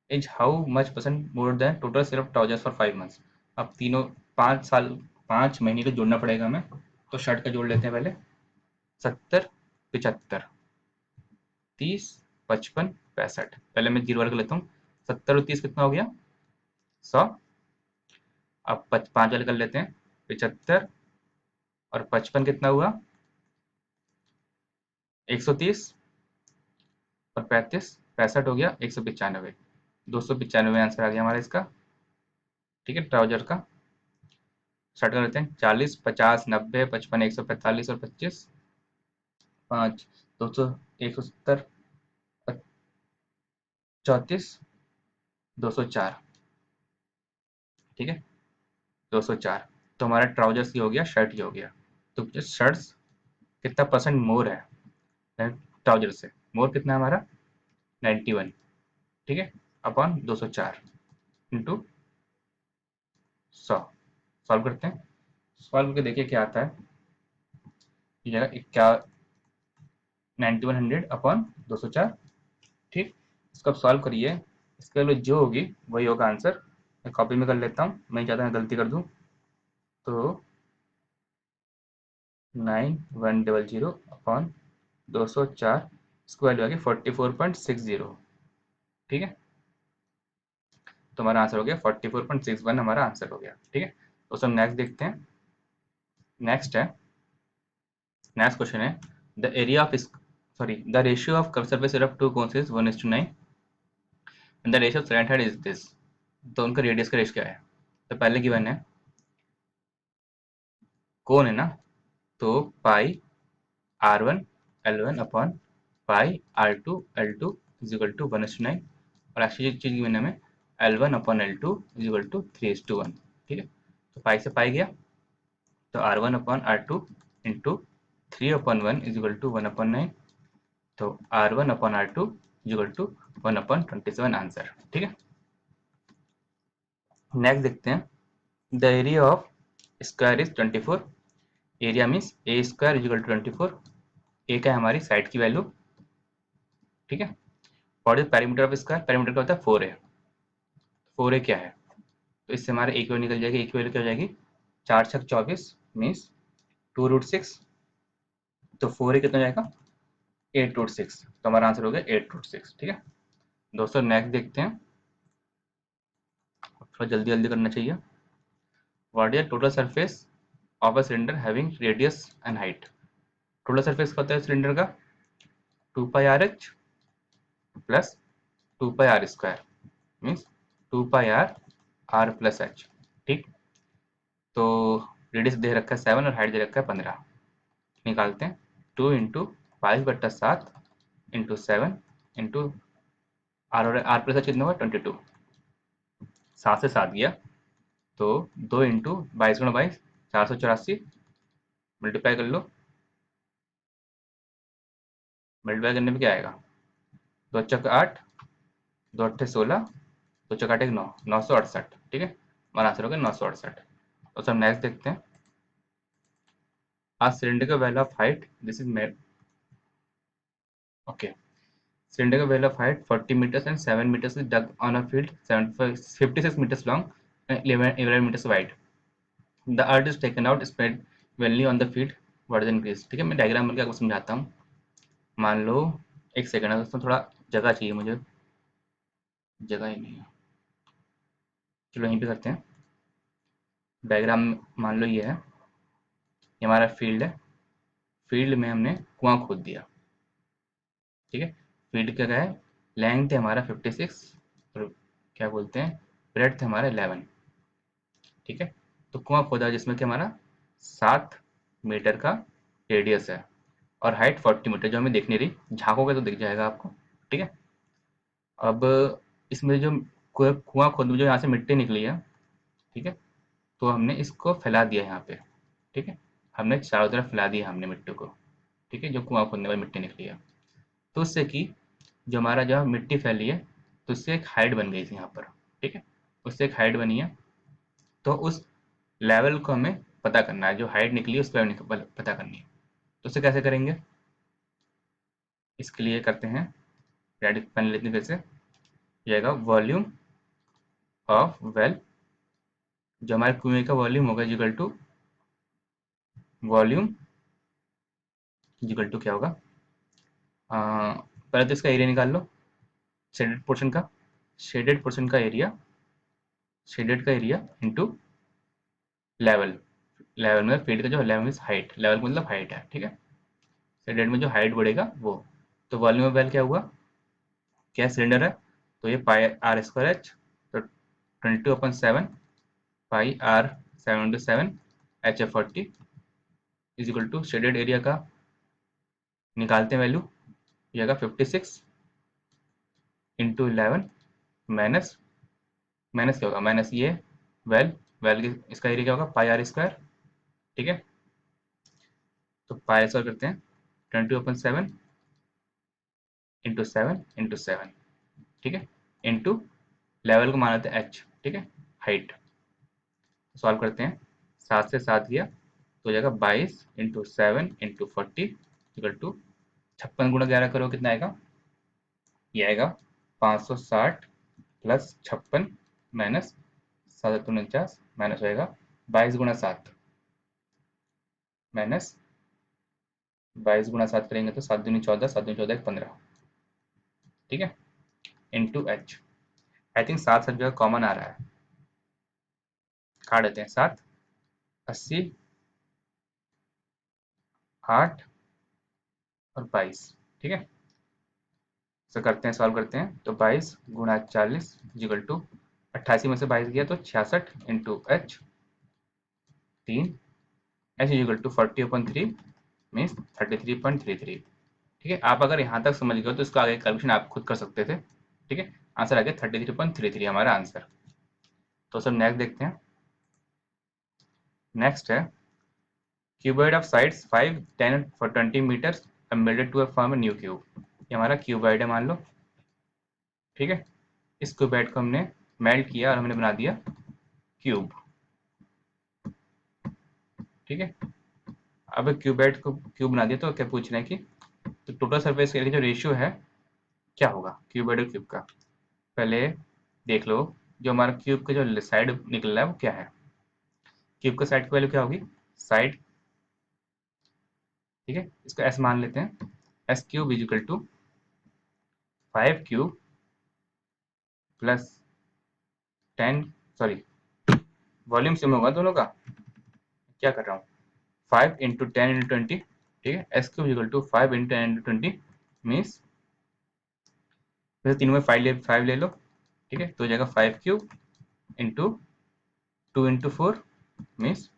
is how much percent more than total sale of trousers for 5 months. अब तीनों 5 साल 5 महीने को जोड़ना पड़ेगा हमें, तो शर्ट का जोड़ लेते हैं पहले। 70 75 30 55 65। पहले मैं जीरो वाला कर लेता हूँ। 70 और 30 कितना हो गया 100। अब 5 वाले कर लेते हैं। 75 और 55 कितना हुआ 130 और 35 65 हो गया 195। 295 आंसर आ गया हमारा इसका। ठीक है, ट्राउजर का। स्टार्ट कर लेते हैं। 40 50 90 55 145 और 25 5 200 170 34 204। ठीक है, 204। तो हमारा ट्राउजर्स ही हो गया, शर्ट ही हो गया। तो शर्ट्स कितना परसेंट मोर है ट्राउजर से। मोर कितना है हमारा 91। ठीक है, अपॉन 204 इंटू 100। सॉल्व करते हैं। सॉल्व करके देखिए क्या आता है। ये क्या 9100 अपॉन 204। ठीक, इसको आप सॉल्व करिए। इसके लिए जो होगी वही होगा आंसर। मैं कॉपी में कर लेता हूँ, मैं चाहता हूँ गलती कर दूँ। तो 9100 अपॉन 204, इसको वैल्यू आ गई 44.60। ठीक है, तो हमारा आंसर हो गया 44.61, हमारा आंसर हो गया। ठीक है, तो सब नेक्स्ट देखते हैं। नेक्स्ट है, नेक्स्ट क्वेश्चन है, the area of sorry the ratio of curve surface area of to cons is 1:9 and the ratio of slant head is this. तो उनका रेडियस का रेशियो क्या है। तो पहले गिवन है कोन है ना, तो pi r1 l1 upon pi r2 l2 is equal to 1:9। और एक्चुअली चीज गिवन है हमें l1 upon l2 is equal to 3:1। ठीक है, तो पाई से पाई गया, तो r1 upon r2 into 3/1 is equal to 1/9। तो r1 upon r2 is equal to 1/27 answer. ठीक है, नेक्स्ट देखते हैं। The area of square is 24। Area means A square is equal to 24। A का है हमारी साइड की वैल्यू। ठीक है, what is perimeter of square. Perimeter का होता है 4a। 4a क्या है, तो इससे हमारे एक वैल्यू निकल जाएगी। एक वैल्यू क्या हो जाएगी 4 छक 24 मीन्स 2√6। तो 4a कितना हो जाएगा 8√6। तो हमारा आंसर हो गया 8√6। ठीक है दोस्तों, नेक्स्ट देखते हैं। थोड़ा जल्दी जल्दी करना चाहिए। What is total surface of a cylinder having radius and height. Total surface का होता है सिलेंडर का 2πrh plus 2πr² means 2πr plus h। ठीक, तो रेडियस दे रखा है 7 और हाइट दे रखा है 15। निकालते हैं। 2 × 22/7 इंटू 7 इंटू आर, और आर प्लस h कितना हुआ 22। 7 से 7 गया, तो 2 इंटू 22 × 22 484। मल्टीप्लाई कर लो। मल्टीप्लाई करने में क्या आएगा 2 × 8 2 × 8 = 16 2 × 8 = 9 968। ठीक है, हमारा आंसर होगा 968। तो सब नेक्स्ट देखते हैं। A cylindrical well of height, this is made, okay. Cylindrical well of height 40 meters and 7 meters is dug on a field 56 meters long and 11 meters wide. The earth is taken out, spread evenly on the field, what is increased. ठीक है, मैं diagram करके आपको समझाता हूँ. मान लो, एक second है दोस्तों, थोड़ा जगह चाहिए मुझे, जगह ही नहीं है. चलो यहीं पे करते हैं. डायग्राम मान लो ये है, ये हमारा फील्ड है. फील्ड में हमने कुआं खोद दिया. ठीक है, फील्ड का क्या है, लेंथ है हमारा 56 और क्या बोलते हैं, ब्रेड्थ है हमारा 11. ठीक है, तो कुआं खोदा जिसमें कि हमारा 7 मीटर का रेडियस है और हाइट 40 मीटर, जो हमें दिख नहीं रही, झांकोगे तो दिख जाएगा आपको. ठीक है, अब इसमें जो कुआं खोद में जो यहाँ से मिट्टी निकली है, ठीक है, तो हमने इसको फैला दिया यहाँ पे. ठीक है, हमने चारों तरफ फैला दिया हमने मिट्टी को. ठीक है, जो कुआं खोदने वाली मिट्टी निकली है, तो उससे कि जो हमारा जो मिट्टी फैली है, तो उससे एक हाइट बन गई थी यहाँ पर. ठीक है, उससे एक हाइट बनी है, तो उस लेवल को हमें पता करना है, जो हाइट निकली है उस पर पता करनी है. तो उसे कैसे करेंगे, इसके लिए करते हैं, रेड पेन लेते हैं फिर से. ये आएगा वॉल्यूम ऑफ वेल, जो हमारे कुएं का वॉल्यूम होगा equal to volume equal to क्या होगा, पहले तो इसका एरिया निकाल लो, शेडेड पोर्शन का, शेडेड पोर्शन का एरिया, शेडेड का एरिया इंटू लेवल. लेवल में फील्ड का जो लेवल मीन्स हाइट, लेवल मतलब हाइट है. ठीक है, शेडेड में जो हाइट बढ़ेगा वो. तो वॉल्यूम ऑफ वेल क्या हुआ, क्या सिलेंडर है, तो ये पाई आर स्क्वायर एच, तो 22/7 pi R 7 H F 40 is equal to shaded area का निकालते हैं वैल्यू, ये आएगा 56 इंटू 11 माइनस, माइनस क्या होगा, माइनस ये वेल, वेल इसका एरिया क्या होगा, पाई आर स्क्वायर. ठीक है, तो पाई स्क्वायर करते हैं 22/7 इंटू 7 ठीक है, इंटू लेवल को माना था एच. ठीक है, हाइट. सॉल्व करते हैं, 7 से 7 गया तो हो जाएगा 22 इंटू 7 इंटू 40 इक्वल टू 56 गुणा 11 करो कितना आएगा, ये आएगा 560 प्लस 56 माइनस 749 माइनस होएगा 22 गुणा 7 माइनस 22 गुणा 7 करेंगे तो 7 दूनी 14, 7 दूनी 14 15. ठीक है, इंटू एच. आई थिंक 7 सब जगह कॉमन आ रहा है, काट देते हैं. 7 80 8 और 22. ठीक है, तो करते हैं, सॉल्व करते हैं, तो 22 गुणा 40 इक्वल टू 88 में से 22 गया तो 66 into H 3, H equal to 40/3 means 33.33. ठीक है, आप अगर यहाँ तक समझ गए तो इसका आगे कैलकुलेशन आप खुद कर सकते थे. ठीक है, आंसर आ गया 33.33 हमारा आंसर. तो सर नेक्स्ट देखते हैं. नेक्स्ट है cuboid of sides 5, 10 for 20 meters melted to form new cube. ये हमारा क्यूबॉइड है मान लो. ठीक है, इस क्यूबॉइड को हमने मेल्ट किया और हमने बना दिया क्यूब. ठीक है, अब क्यूबॉइड को क्यूब बना दिया तो क्या पूछ रहे हैं कि तो टोटल सरफेस एरिया जो रेशियो है क्या होगा क्यूबॉइड और क्यूब का. पहले देख लो, जो हमारा क्यूब का जो साइड निकल रहा है वो क्या है, क्यूब का साइड की वैल्यू क्या होगी, साइड. ठीक है, इसको एस मान लेते हैं, S cube is equal to 5 cube plus 10, sorry volume same होगा दोनों का, क्या कर रहा हूँ, 5 इंटू 10 इंटू 20. ठीक है, S cube equal to 5 into 10 into 20 means तीनों में 5 ले लो. ठीक है, तो हो जाएगा 5 cube into 2 into 4 means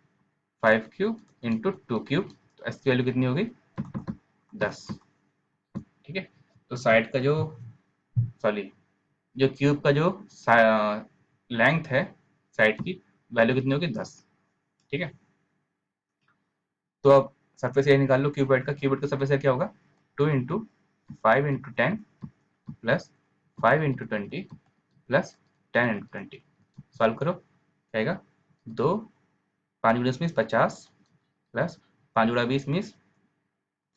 5 cube into 2 cube. तो एस की वैल्यू कितनी होगी, 10. ठीक है, तो साइड का जो, सॉरी जो क्यूब का जो लेंथ है साइड की वैल्यू कितनी होगी, 10. ठीक है, तो अब सरफेस एरिया निकाल लो क्यूबॉइड का. क्यूबॉइड का सरफेस एरिया क्या होगा, 2 into 5 into 10 plus 5 into 20 plus 10 into 20. Solve करो, क्या आएगा, 2 5 मीन 50 प्लस 5 गुणा 20 मीन्स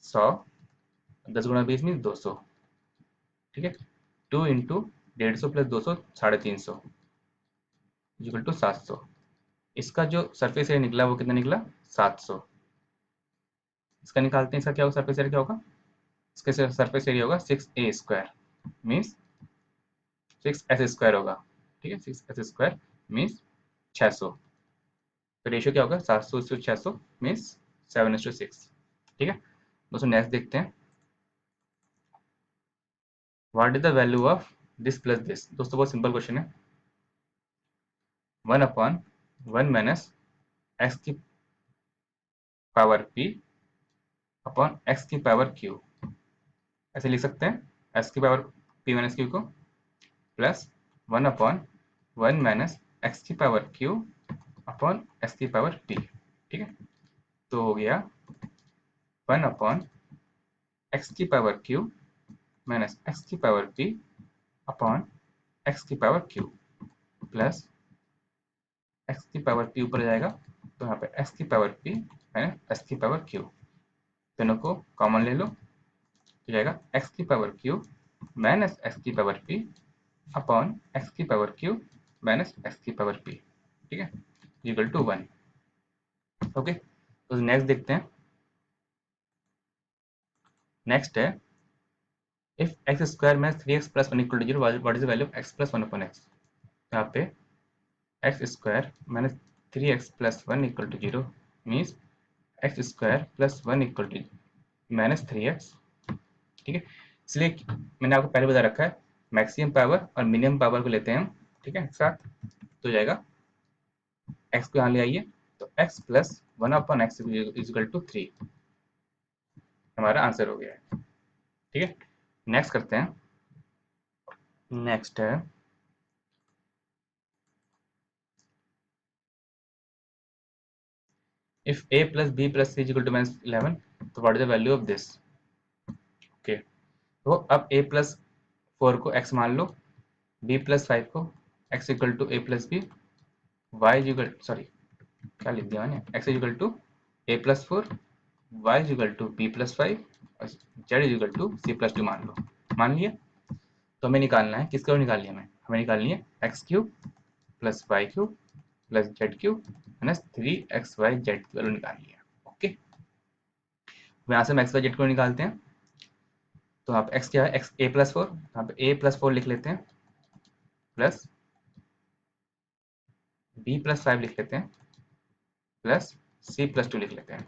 100, 10 गुणा 20 मीन्स 200, ठीक है। 2 इंटू 150 प्लस 200 350 इक्वल टू 700। इसका जो सरफेस एरिया निकला वो कितना निकला 700। इसका निकालते हैं, इसका क्या होगा, सरफेस एरिया क्या होगा, इसका सरफेस एरिया होगा 6a² मीन्स 6s² होगा, ठीक है। 6s² means 600। तो रेशियो क्या होगा 700 से 600 मीन्स 7:6, ठीक है। दोस्तों नेक्स्ट देखते हैं, what is the value of this plus this. दोस्तों बहुत सिंपल क्वेश्चन है, 1/1 माइनस एक्स की पावर p अपॉन एक्स की पावर q, ऐसे लिख सकते हैं, एक्स की पावर p माइनस q को प्लस 1/1 माइनस एक्स की पावर q अपॉन एक्स की पावर p, ठीक है। तो हो गया 1/एक्स की पावर q माइनस एक्स की पावर p अपॉन एक्स की पावर q प्लस एक्स की पावर p ऊपर जाएगा तो यहाँ पे एक्स की पावर p माइनस एक्स की पावर q, दोनों को कॉमन ले लो तो जाएगा एक्स की पावर q माइनस एक्स की पावर p अपॉन एक्स की पावर q माइनस एक्स की पावर p, ठीक है, इक्वल टू 1। ओके, तो नेक्स्ट देखते हैं, नेक्स्ट है if X square minus 3x plus 1 equal to 0 what is the value of X plus 1 upon X. यहाँ पे X square minus 3x plus 1 equal to 0 means X square plus 1 equal to minus 3x, ठीक है। इसलिए मैंने आपको पहले बता रखा है मैक्सिमम पावर और मिनिमम पावर को लेते हैं हम, ठीक है, साथ तो जाएगा x को यहाँ ले आइए तो x plus 1 upon x equal to 3 हमारा आंसर हो गया है, ठीक है। नेक्स्ट करते हैं, नेक्स्ट है if a plus b plus c is equal to -11 तो what is the value of this. Okay, तो अब a प्लस 4 को x मान लो, b प्लस 5 को x equal to a plus B, y equal sorry क्या लिख दिया मैंने, x equal to a plus 4, y equal to b plus 5 और z equal to c plus 2 मान लो। मान लिया, तो हमें निकालना है, किसका निकाल लिया हमें निकालनी है X cube plus Y cube plus Z cube minus 3xy z की वैल्यू निकालनी है। ओके, यहाँ से हम एक्स वाई जेड को निकालते हैं, तो यहाँ पे x क्या है, x a प्लस 4, यहाँ पे a प्लस 4 लिख लेते हैं प्लस b प्लस 5 लिख लेते हैं प्लस c प्लस 2 लिख लेते हैं।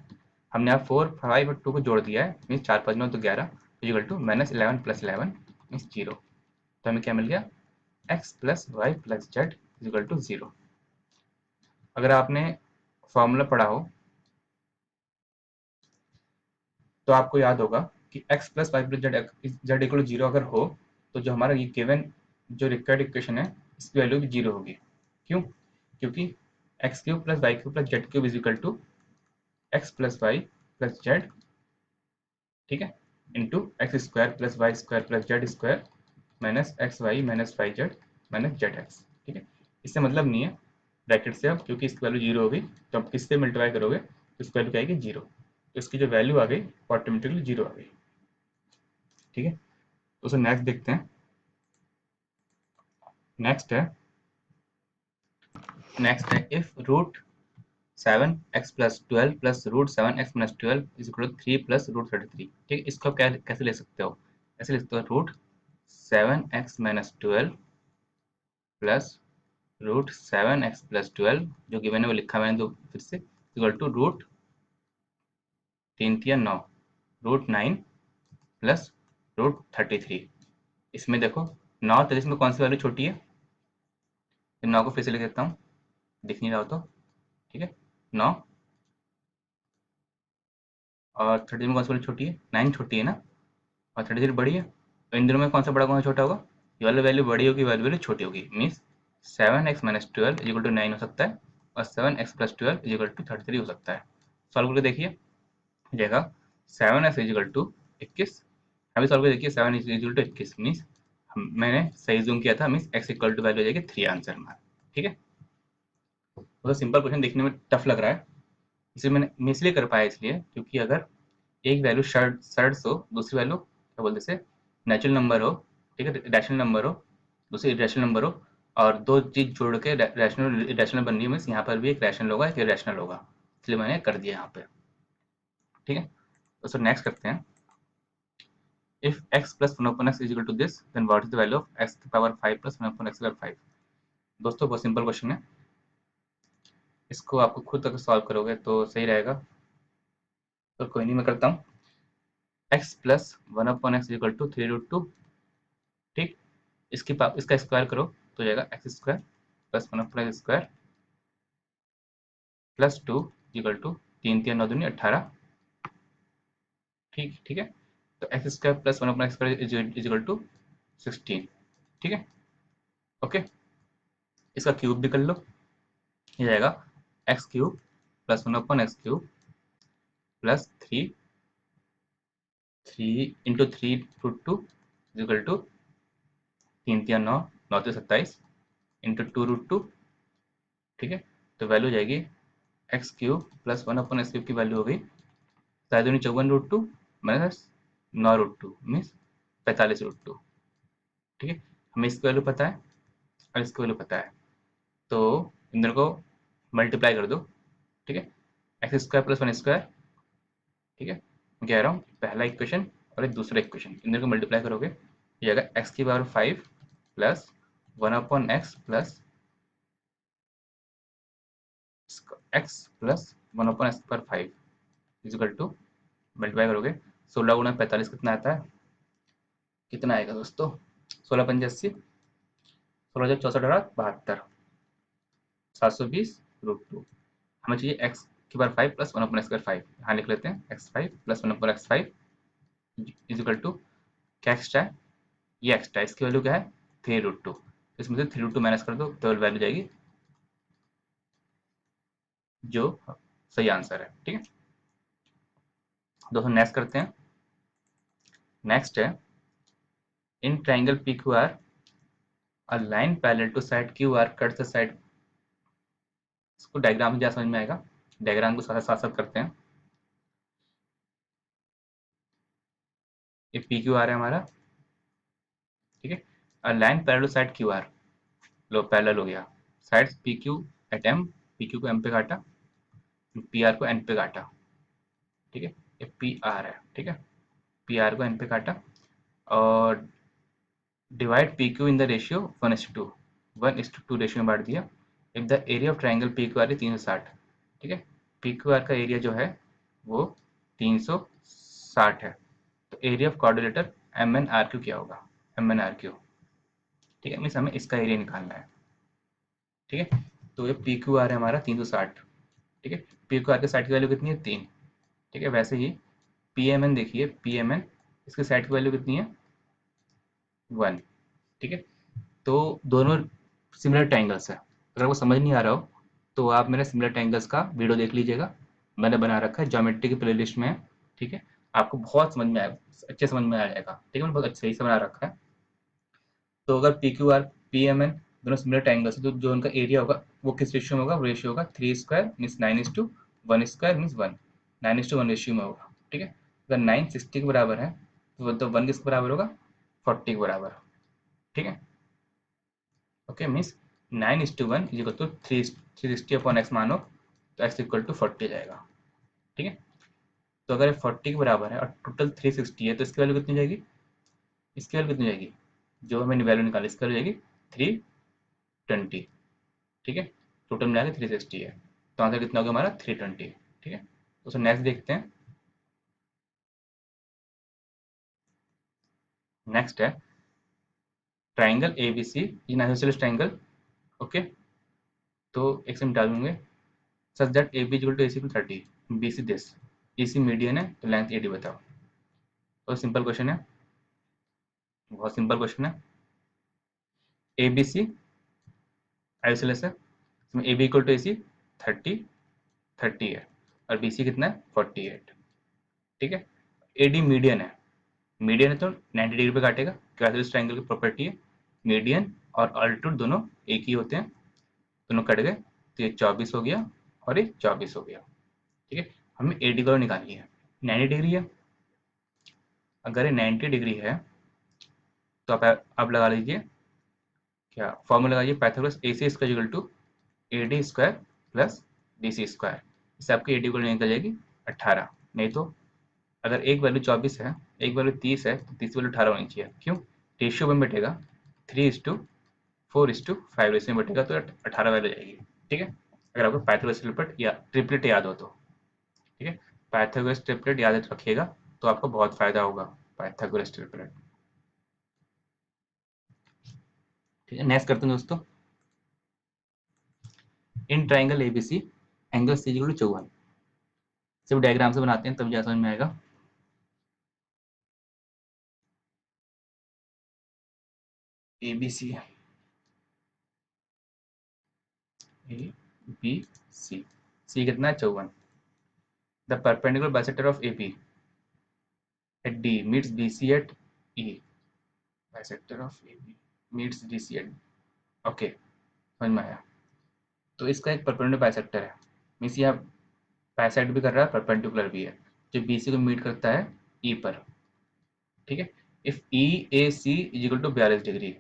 हमने यहाँ 4 5 और 2 को जोड़ दिया है मीन्स 4 5 9 तो 11 इक्वल टू -11 प्लस 11 मीन्स 0। तो हमें क्या मिल गया x plus Y plus Z equal to 0। अगर आपने फॉर्मूला पढ़ा हो तो आपको याद होगा कि x plus Y plus Z equal to 0 अगर हो तो जो हमारा ये गिवन जो रिक्वायर्ड इक्वेशन है इसकी वैल्यू भी 0 होगी। क्यों, क्योंकि X cube plus Y cube plus Z cube is equal to X plus Y plus Z, ठीक है, into X square plus Y square plus Z square minus X Y minus Y Z minus Z X, ठीक है। इससे मतलब नहीं है bracket से, अब क्योंकि इसकी वैल्यू 0 हो गई तो अब किससे मल्टीप्लाई करोगे तो इसकी वैल्यू क्या आएगी 0, तो इसकी जो वैल्यू आ गई ऑटोमेटिकली 0 आ गई, ठीक है। तो उसे नेक्स्ट देखते हैं, नेक्स्ट है if root 7x plus 12 plus root 7x minus 12 is equal to 3 plus root 33, ठीक है। इसको क्या कैसे ले सकते हो, ऐसे लिख सकते हो root 7x minus 12 plus root 7x plus 12 जो गिवन है वो लिखा मैंने तो फिर से equal to root 3 3 9 root 9 plus root 33। इसमें देखो 9 33 में कौन सी वैल्यू छोटी है, 9 को फिर से लिख देता हूँ, दिख नहीं रहा हो तो, ठीक है। 9 और 30 में कौन सी वैल्यू छोटी है, 9 छोटी है ना, और 33 बड़ी है, तो इन दोनों में कौन सा बड़ा कौन सा छोटा होगा, ये वाली वैल्यू बड़ी होगी, वाली वैल्यू छोटी होगी, means 7x minus 12 is equal to 9 हो सकता है और 7x plus 12 is equal to 33 हो सकता है। सॉल्व करके देखिए, हो जाएगा 7x इज इक्वल टू 21, अभी सॉल्व करके देखिए 7 इज इक्वल टू 21 मीन्स मैंने सही जूम किया था, means x equal to value हो जाएगी 3 आंसर हमारा, ठीक है। तो सिंपल क्वेश्चन देखने में टफ लग रहा है इसे मैं इसलिए कर पाया इसलिए क्योंकि अगर एक वैल्यू शर्ट्स हो, दूसरी वैल्यू क्या बोलते से नेचुरल नंबर हो, ठीक है, रैशनल नंबर हो, दूसरी इरेशनल नंबर हो, और दो चीज जोड़ के रैशनल इरेशनल बन रही है, मीन्स यहाँ पर भी एक रैशनल होगा एक इरेशनल होगा, इसलिए मैंने कर दिया यहाँ पे। ठीक है, तो नेक्स्ट करते हैं। If x plus 1 upon x is equal to this, then what is the value of x to the power 5 plus 1 upon x square 5? दोस्तों बहुत सिंपल क्वेश्चन है, इसको आपको खुद अगर सॉल्व करोगे तो सही रहेगा, तो कोई नहीं मैं करता हूँ। x plus 1 upon x equal to 3√2, ठीक, इसका स्क्वायर करो तो हो जाएगा X square plus 1 upon X square plus 2 equal to 3 3 9 2 18, ठीक ठीक है। तो X square plus 1 upon X square is equal to 16, ठीक है, ओके। इसका क्यूब भी कर लो, ये जाएगा X cube plus 1 upon X cube plus 3 into 3 root 2 equal to 3 3 9 9 से 27 इंटू 2√2, ठीक है। तो वैल्यू जाएगी x cube plus 1 upon X cube की वैल्यू हो गई 7×54√2 माइनस 9√2 मीन्स 45√2, ठीक है। हमें इसकी वैल्यू पता है और इसकी वैल्यू पता है, तो इन दोनों को मल्टीप्लाई कर दो, ठीक है, एक्स स्क्वायर प्लस 1 स्क्वायर, ठीक है, मैं कह रहा हूँ पहला इक्वेशन और एक दूसरा इक्वेशन, इन दोनों को मल्टीप्लाई करोगे ये आएगा एक्स की power 5 plus 1 upon x plus x plus 1 upon x पर 5 इजिकल टू, मल्टीप्लाई करोगे 16 × 45 कितना आता है, कितना आएगा दोस्तों, 16×5 = 80, 16×4 = 72, 720√2। हमें चाहिए एक्स की बार 5 प्लस 1 अपॉन एक्स स्क्वायर 5, यहाँ लिख लेते हैं x5 plus 1 upon x5 is equal to क्या एक्स्ट्रा है, ये एक्स्ट्रा, इसकी वैल्यू क्या है 3√2, इसमें से 3√2 माइनस कर दो तो वैल्यू जाएगी जो सही आंसर है, ठीक है। दोस्तों नेक्स्ट करते हैं। नेक्स्ट है in triangle P Q R a line parallel to side Q R cuts the side, इसको डायग्राम में क्या समझ में आएगा, डायग्राम को साथ साथ करते हैं। ये पी क्यू आर है हमारा, ठीक है, a line parallel to side Q R, लो पैरेलल हो गया, sides P Q at M, P Q को एम पे काटा, पी आर को एन पे काटा, ठीक है, ये पी आर है, ठीक है, पी आर को एन पे काटा और divide P Q in the ratio 1:2, 1:2 ratio में बांट दिया। If the area of triangle P Q R है 360, ठीक है, पी क्यू आर का एरिया जो है वो 360 है, तो area of quadrilateral M N R Q क्या होगा, एम एन आर क्यू, ठीक है, मीन्स हमें इसका एरिया निकालना है, ठीक है। तो ये पी क्यू आर है हमारा 360, ठीक है, पी क्यू आर के साइड की वैल्यू कितनी है 3, ठीक है, वैसे ही पी एम एन देखिए, पी एम एन इसके साइड की वैल्यू कितनी है 1, ठीक है। तो दोनों सिमिलर ट्रायंगल्स है, अगर वो समझ नहीं आ रहा हो तो आप मेरे सिमिलर ट्रायंगल्स का वीडियो देख लीजिएगा, मैंने बना रखा है, ज्योमेट्री की प्लेलिस्ट में है, ठीक है, आपको बहुत समझ में आएगा, अच्छे समझ में आ जाएगा, ठीक है, मैंने बहुत सही से बना रखा है। तो अगर P Q R P M N दोनों सिमिलर ट्रायंगल्स है तो जो उनका एरिया होगा वो किस रेशियो में होगा, वो रेशियो होगा 3² मीन्स 9:1 स्क्वायर मीन्स 1, 9:1 रेशियो में होगा, ठीक है। अगर 9 60 के बराबर है तो 1 किसके बराबर होगा 40 के बराबर, ठीक है, okay, means 9:1 is equal to 360 upon X मानो तो एक्स इक्वल टू 40 जाएगा, ठीक है। तो अगर 40 के बराबर है और टोटल 360 है तो इसकी वैल्यू कितनी जाएगी, इसकी वैल्यू कितनी जाएगी, जो हमें वैल्यू निकाली इसकी वैल्यू जाएगी 320, ठीक है, टोटल मिला के 360 है, तो आंसर कितना होगा हमारा 320, ठीक है। तो नेक्स्ट देखते हैं। नेक्स्ट है triangle A B C, in isosceles triangle, okay, तो एक से मिटा दूंगे such that A B equal to A C to 30, B C this, A C median है तो लेंथ ए डी बताओ, तो सिंपल क्वेश्चन है, बहुत सिंपल क्वेश्चन है। ए बी सी आइसोसेलेस है, इसमें ए बी इक्वल टू ए सी 30 30 है और बी सी कितना है 48, ठीक है। ए डी मीडियन है, मीडियन है तो 90 डिग्री पे काटेगा, क्या इस ट्राइंगल की प्रॉपर्टी है, मीडियन और अल्टीट्यूड दोनों एक ही होते हैं, दोनों कट गए तो ये 24 हो गया और ये 24 हो गया, ठीक है, हमें एडी की वैल्यू निकालनी है। 90 डिग्री है, अगर ये 90 डिग्री है तो आप लगा लीजिए, क्या फॉर्मूला लगाइए, Pythagoras A C square equal to A D square plus D C square. इससे आपकी एडी की वैल्यू निकल जाएगी 18। नहीं तो अगर एक वैल्यू 24 है, एक वैल्यू 30 है, तो तीसरी वैल्यू 18 होनी चाहिए। क्यों? रेशियो में बैठेगा 3:4:5 रेशियो में बैठेगा तो 18 वैल्यू जाएगी। ठीक है, अगर आपको पाइथागोरस ट्रिपलेट या ट्रिपलेट याद हो तो। ठीक है, पाइथागोरस ट्रिपलेट याद रखिएगा तो आपको बहुत फायदा होगा, पाइथागोरस ट्रिपलेट। ठीक है, नेक्स्ट करते हैं दोस्तों। In triangle ABC angle C equal to 54। सिर्फ डायग्राम से बनाते हैं तब ज्यादा समझ में आएगा। एबीसी, ए बी सी, सी कितना है? 54। The perpendicular bisector of A B at D meets BC at E. Bisector of AB meets DC at, okay समझ में आया। तो इसका एक परपेंडिकुलर बाइसेक्टर है, मीन्स यह बाइसेक्ट भी कर रहा है, परपेंडिकुलर भी है, जो BC को मीट करता है E पर। ठीक है, if E A C is equal to 42 degree,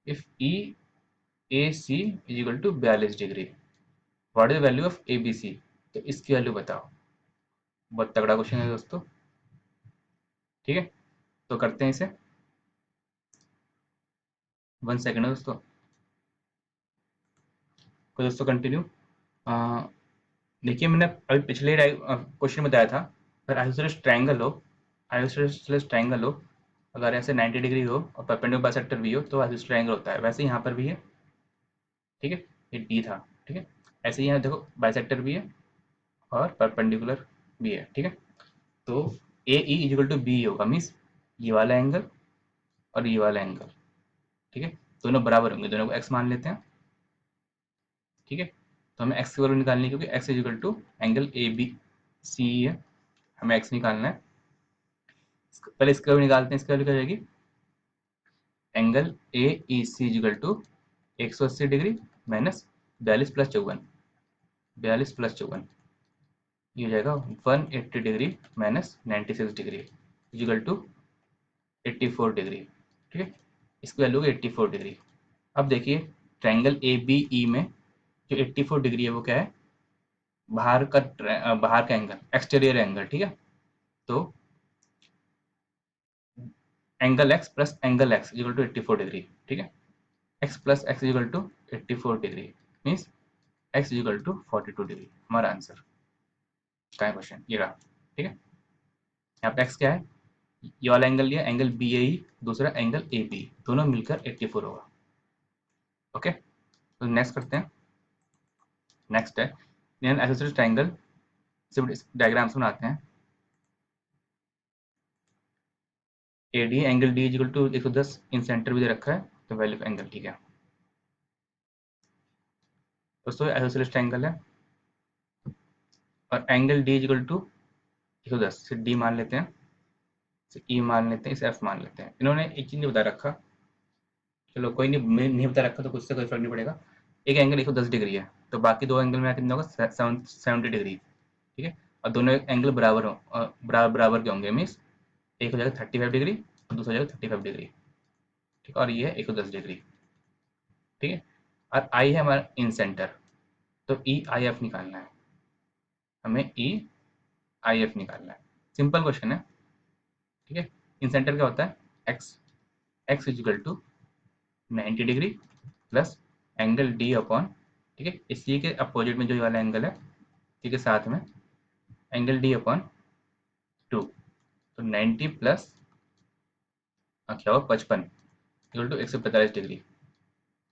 if E A C is equal to 42 degree, what is the value of A B C? तो इसकी वैल्यू बताओ। बहुत तगड़ा क्वेश्चन है दोस्तों। ठीक है, तो करते हैं इसे। 1 सेकेंड है दोस्तों, तो दोस्तों कंटिन्यू। देखिए, मैंने अभी पिछले क्वेश्चन में बताया था, अगर आइसोसेलेस ट्रायंगल हो, आइसोसेलेस ट्रायंगल हो, अगर ऐसे 90 डिग्री हो और परपेंडिकुलर बाइसेक्टर भी हो तो आइसोसेलेस ट्रायंगल होता है। वैसे यहाँ पर भी है। ठीक है, ये डी था। ठीक है, ऐसे ही यहाँ देखो बाइसेक्टर भी है और परपेंडिकुलर भी है। ठीक है, तो ए ई इजिकल टू बी होगा, मीन्स ये वाला एंगल और ये वाला एंगल। ठीक है, दोनों बराबर होंगे, दोनों को एक्स मान लेते हैं। ठीक है, तो हमें एक्स की वैल्यू निकालनी है, क्योंकि X is equal to angle A B C है, हमें एक्स निकालना है। पहले इसकी वैल्यू निकालते हैं। इसकी वैल्यू क्या जाएगी? Angle A E C is equal to 180 degree minus 42 + 54, ये हो जाएगा 180 degree minus 96 degree is equal to 84 degree. ठीक है, इसकी वैल्यू होगी 84 डिग्री। अब देखिए, ट्रायंगल ए बी ई में जो 84 डिग्री है वो क्या है? बाहर का एंगल, एक्सटीरियर एंगल। ठीक है, तो angle X plus angle X equal to 84 degree. ठीक है, X plus X equal to 84 degree means X equal to 42 degree. हमारा आंसर का क्वेश्चन ये रहा। ठीक है, यहाँ पे एक्स क्या है? ये वाला एंगल लिया, एंगल बी ए ई, दूसरा एंगल ए बी, दोनों मिलकर 84 होगा। ओके, तो नेक्स्ट करते हैं। नेक्स्ट है आइसोसेलेस ट्रायंगल, सिर्फ डायग्राम से बनाते हैं। A D angle D equal to 110 incentre भी दे रखा है, तो वैल्यू ऑफ एंगल। ठीक है दोस्तों, आइसोसेलेस ट्रायंगल है और एंगल डी इक्वल टू 110 से डी मान लेते हैं, इसे ई मान लेते हैं, इसे एफ मान लेते हैं। इन्होंने एक चीज़ नहीं बता रखा, चलो कोई नहीं, नहीं बता रखा तो कुछ से कोई फर्क नहीं पड़ेगा। एक एंगल 110 डिग्री है, तो बाकी दो एंगल में कितना होगा? 70 डिग्री। ठीक है, और दोनों एंगल बराबर हो, बराबर के होंगे, मीन्स एक हो जाएगा 35 डिग्री और दूसरा हो जाएगा 35 डिग्री। ठीक है, और ये है 110 डिग्री। ठीक है, और आई है हमारा इन सेंटर, तो ई आई एफ निकालना है, हमें ई आई एफ निकालना है। सिंपल क्वेश्चन है। ठीक है, इन सेंटर क्या होता है? X, X is equal to 90 degree plus angle D upon, ठीक है, इसी के अपोजिट में जो वाला एंगल है, ठीक है, साथ में एंगल डी अपॉन 2, तो 90 प्लस क्या होगा? 55 इक्वल टू 145 डिग्री,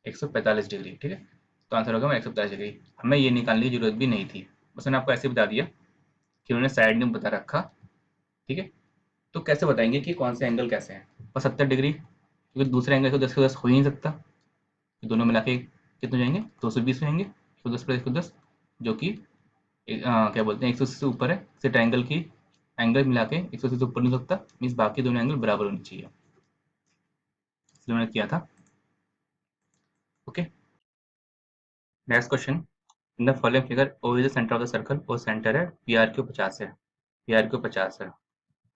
145 डिग्री। ठीक है, तो आंसर होगा 145 डिग्री। हमें ये निकालने की जरूरत भी नहीं थी, बस मैंने आपको ऐसे बता दिया कि उन्होंने साइड में बता रखा। ठीक है, तो कैसे बताएंगे कि कौन से एंगल कैसे हैं? और 70 डिग्री, क्योंकि दूसरे एंगल 110 के 10 हो ही नहीं सकता, तो दोनों मिला के कितने हो जाएंगे? 220 हो जाएंगे। 110 प्लस 110 जो कि क्या बोलते हैं 180 से ऊपर है, इसे ट्रायंगल की एंगल मिला के 180 से ऊपर नहीं हो सकता, मीन्स बाकी दोनों एंगल बराबर होने चाहिए, इसलिए मैंने किया था। Okay, next question. In the following figure O is the centre of the circle, O centre है, पी आर क्यू 50 है, पी आर क्यू 50 है,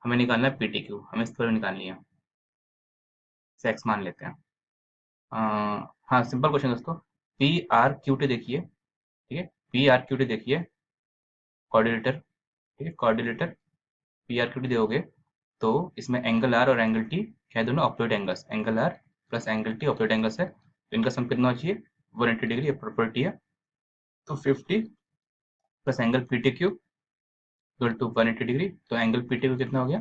हमें निकालना है पी टी क्यू, हमें इसकी वैल्यू निकालनी है, इसे एक्स मान लेते हैं। हाँ सिंपल क्वेश्चन दोस्तों, पी आर क्यू टी देखिए, ठीक है, पी आर क्यू टी देखिए, कोऑर्डिनेटर, ठीक है, coordinator P R Q T दोगे तो इसमें एंगल आर और एंगल टी क्या है, दोनों opposite angles, angle R plus angle T opposite angles है, तो इनका सम कितना होना चाहिए 180 डिग्री, ये प्रॉपर्टी है। तो 50 plus angle P T Q equal to 180 degree, तो एंगल पी टी क्यू कितना हो गया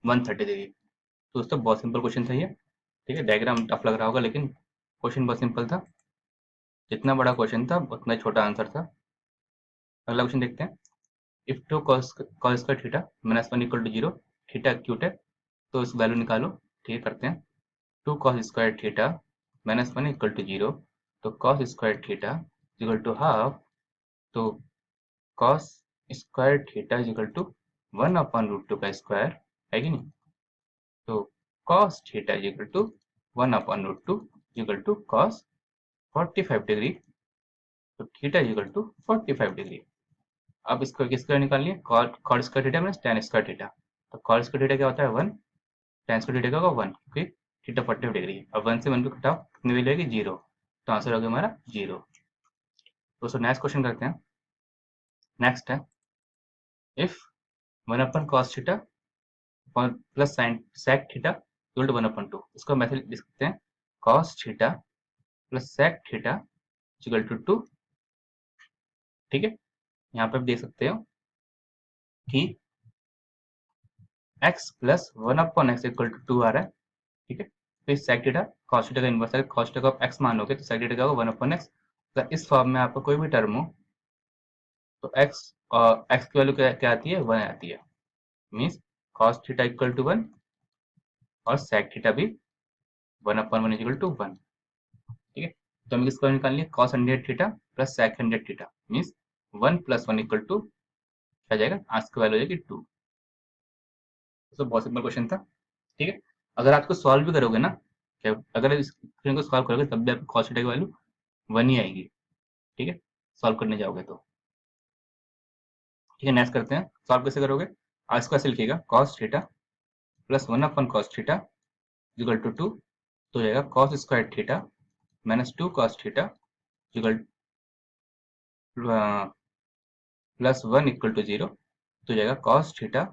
130 डिग्री। तो दोस्तों बहुत सिंपल क्वेश्चन था ये, ठीक है, डायग्राम टफ लग रहा होगा लेकिन क्वेश्चन बहुत सिंपल था, जितना बड़ा क्वेश्चन था उतना ही छोटा आंसर था। अगला क्वेश्चन देखते हैं, if two cos cos square theta minus 1 equal to 0, theta acute है, तो इस वैल्यू निकालो, ठीक है, करते हैं। Two cos square theta minus 1 equal to 0, तो cos square theta equal to half, तो cos square theta equal to 1 upon root 2 का स्क्वायर, है कि नहीं, तो cos theta equal to 1 upon root 2 equal to cos 45 degree, तो theta equal to 45 degree. अब इसको किसका निकालिए, cot square theta minus tan square theta, तो कॉट स्क्वायर थीटा क्या होता है 1, tan स्क्वायर थीटा का होगा 1, क्योंकि थीटा 45 डिग्री है। अब 1 से 1 को घटाओ कितनी वैल्यू आएगी 0, तो आंसर हो गया हमारा 0। दोस्तों नेक्स्ट क्वेश्चन करते हैं, नेक्स्ट है if 1 upon cos theta plus sin sec theta equal to 1 upon 2, इसको मैथड लिख सकते हैं cos theta plus sec theta equal to 2, ठीक है। यहाँ पे आप देख सकते हो कि x plus 1 upon x equal to 2 आ रहा है, ठीक है, फिर sec थीटा cos थीटा का इनवर्स है, cos थीटा को आप x मानोगे तो sec थीटा का होगा 1 अपॉन एक्स। अगर इस फॉर्म में आपका कोई भी टर्म हो तो x और x की वैल्यू क्या क्या आती है 1 आती है, means cos theta equal to 1 और sec थीटा भी 1 अपॉन 1 इक्वल टू 1, ठीक है। तो हमें किसको निकालनी है cos 100 theta plus sec 100 theta, means 1 plus 1 equal to क्या जाएगा, आज की वैल्यू हो जाएगी 2। तो बहुत सिंपल क्वेश्चन था, ठीक है। अगर आप इसको सॉल्व भी करोगे ना, क्या अगर इस क्वेश्चन को सॉल्व करोगे तब भी आपको cos थीटा की वैल्यू 1 ही आएगी, ठीक है, सॉल्व करने जाओगे तो, ठीक है। नेक्स्ट करते हैं, सॉल्व कैसे करोगे, आज को ऐसे लिखिएगा cos theta plus 1 upon cos theta equal to 2, तो हो जाएगा cos square theta minus 2 cos theta equal plus 1 equal to 0, तो हो जाएगा cos theta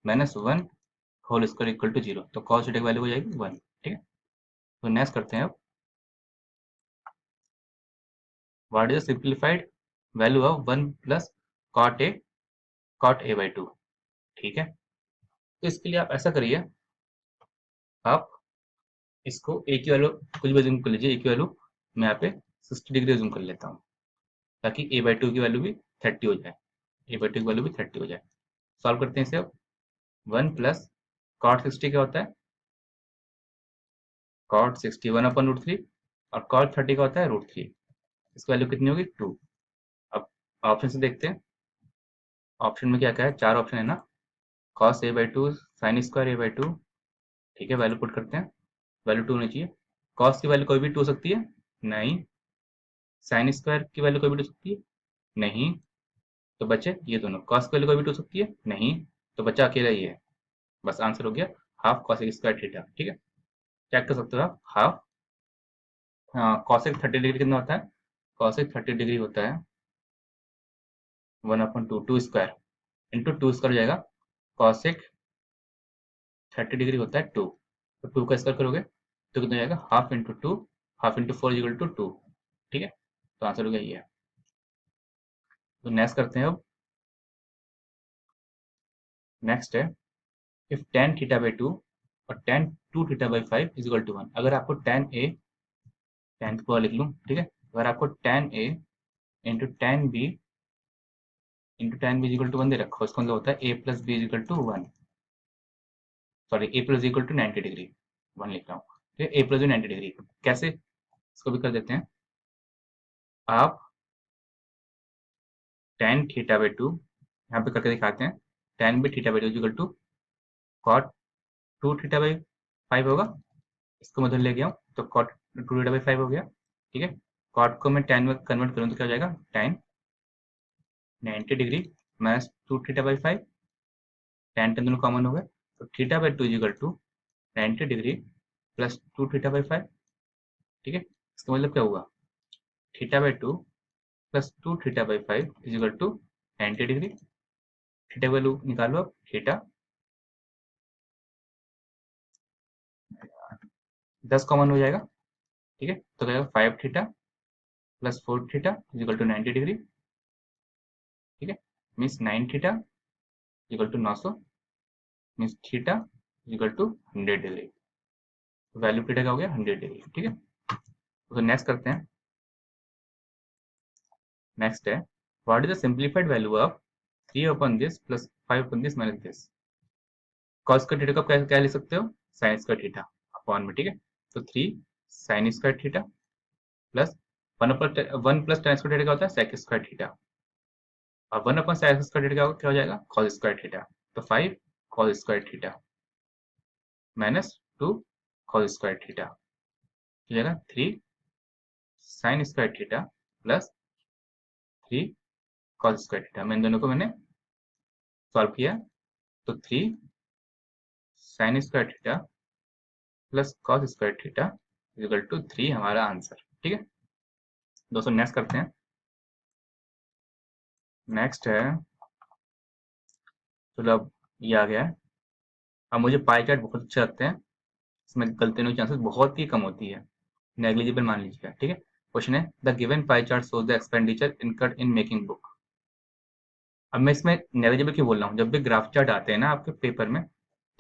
minus 1 whole square equal to 0, तो cos थीटा की वैल्यू हो जाएगी 1, ठीक है। तो नेक्स्ट करते हैं अब, what is the simplified value of 1 plus cot a by 2, ठीक है। तो इसके लिए आप ऐसा करिए, आप इसको a की वैल्यू कुछ भी अज्यूम कर लीजिए, a की वैल्यू मैं यहाँ पे 60 डिग्री अज्यूम कर लेता हूँ, ताकि a बाई 2 की वैल्यू भी 30 हो जाए, a बाई 2 की वैल्यू भी 30 हो जाए। सॉल्व करते हैं इसे अब, 1 प्लस cot 60 क्या होता है, cot 60 1 अपन रूट 3, और cot 30 का होता है रूट 3, इसकी वैल्यू कितनी होगी 2। अब ऑप्शन से देखते हैं, ऑप्शन में क्या क्या है, चार ऑप्शन है ना, cos a by 2, sin square a by 2, ठीक है, वैल्यू पुट करते हैं, वैल्यू 2 होनी चाहिए। cos की वैल्यू कोई भी 2 हो सकती है, नहीं। sin स्क्वायर की वैल्यू कोई भी 2 हो सकती है, नहीं। तो बचे ये दोनों, cos की वैल्यू कोई भी 2 हो सकती है, नहीं। तो बचा अकेला ये है, बस आंसर हो गया हाफ cosec स्क्वायर थीटा, ठीक है। चेक कर सकते हो आप, हाफ, हाँ, cosec 30 डिग्री कितना होता है, cosec 30 डिग्री होता है 1 अपॉन 2, 2 स्क्वायर इंटू 2 स्क्वायर हो जाएगा, cosec 30 डिग्री होता है 2, तो 2 का स्क्वायर करोगे तो कितना हो जाएगा, half into 2, half into 4 equal to 2, ठीक है। तो आंसर हो गया ये। तो नेक्स्ट करते हैं अब, नेक्स्ट है इफ tan थीटा बाई 2 और tan 2 theta by 5 is equal to 1, अगर आपको tan a, tan को लिख लूँ, ठीक है, अगर आपको tan a into tan b into tan b is equal to 1 दे रखा हो, इसका मतलब होता है a plus b is equal to 1, sorry a plus equal to 90 degree, 1 लिख रहा हूँ, ठीक है, a प्लस 90 डिग्री, कैसे, इसको भी कर देते हैं, आप tan थीटा बाई 2 यहाँ पे करके दिखाते हैं, tan b theta by 2 is equal to cot 2 theta by 5 होगा, इसको मैं उधर ले गया हूँ तो cot 2 थीटा बाई 5 हो गया, ठीक है। कॉट को मैं tan में कन्वर्ट करूँ तो क्या हो जाएगा, tan 90 डिग्री माइनस 2θ/5, tan दोनों कॉमन हो गए, तो θ/2 is equal to 90 degree plus 2θ/5। ठीक है, इसका मतलब क्या हुआ, θ/2 plus 2θ/5 is equal to 90 degree. Theta value निकालो अब, थीटा 10 कॉमन हो जाएगा। ठीक है, तो क्या 5θ plus 4θ is equal to 90 degree. ठीक है, means 9θ equal to 900, means theta equal to 100 degree. Value theta का हो गया 100 डिग्री। ठीक है, तो नेक्स्ट करते हैं। नेक्स्ट है, what is the simplified value of 3 upon this plus 5 upon this minus this. Cos का थीटा को क्या लिख सकते हो, साइन स्क्वायर थीटा अपॉन में। ठीक है, तो 3 sine square theta plus 1 plus tan square theta का होता है सेक स्क्वायर थीटा, और 1 अपॉन सेक स्क्वायर थीटा क्या हो जाएगा, कॉस स्क्वायर थीटा। तो 5 cos square theta minus 2 cos square theta हो जाएगा 3 sine square theta plus 3 cos square theta. मैं इन दोनों को मैंने सॉल्व किया, तो 3 sine square theta plus cos square theta equal to 3 हमारा आंसर। ठीक है दोस्तों, नेक्स्ट करते हैं। नेक्स्ट है, चलो अब ये आ गया है। अब मुझे पाई चार्ट बहुत अच्छे लगते हैं, इसमें गलती होने की चांसेस बहुत ही कम होती है, नेग्लिजिबल मान लीजिएगा। ठीक है, क्वेश्चन है the given pie chart shows the expenditure incurred in making book. अब मैं इसमें नेग्लिजिबल क्यों बोल रहा हूँ, जब भी ग्राफ चार्ट आते हैं ना आपके पेपर में,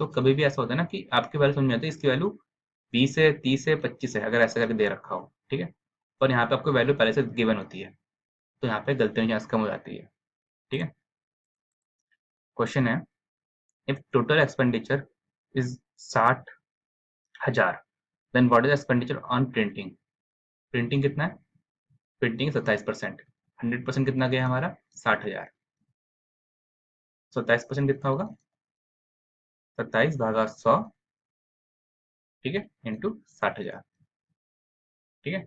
तो कभी भी ऐसा होता है ना कि आपकी वैल्यू समझ में आती है, इसकी वैल्यू 20 है, 30 है, 25 है, अगर ऐसा करके दे रखा हो। ठीक है, पर यहाँ पे आपको वैल्यू पहले से गिवन होती है, तो यहाँ पे गलती होने की चांस कम हो जाती है। ठीक है, क्वेश्चन है if total expenditure is 60,000 then what is expenditure on printing. Printing कितना है, प्रिंटिंग 27%, 100% कितना गया हमारा 60,000, 27% कितना होगा 27/100। ठीक है, इंटू 60,000। ठीक है,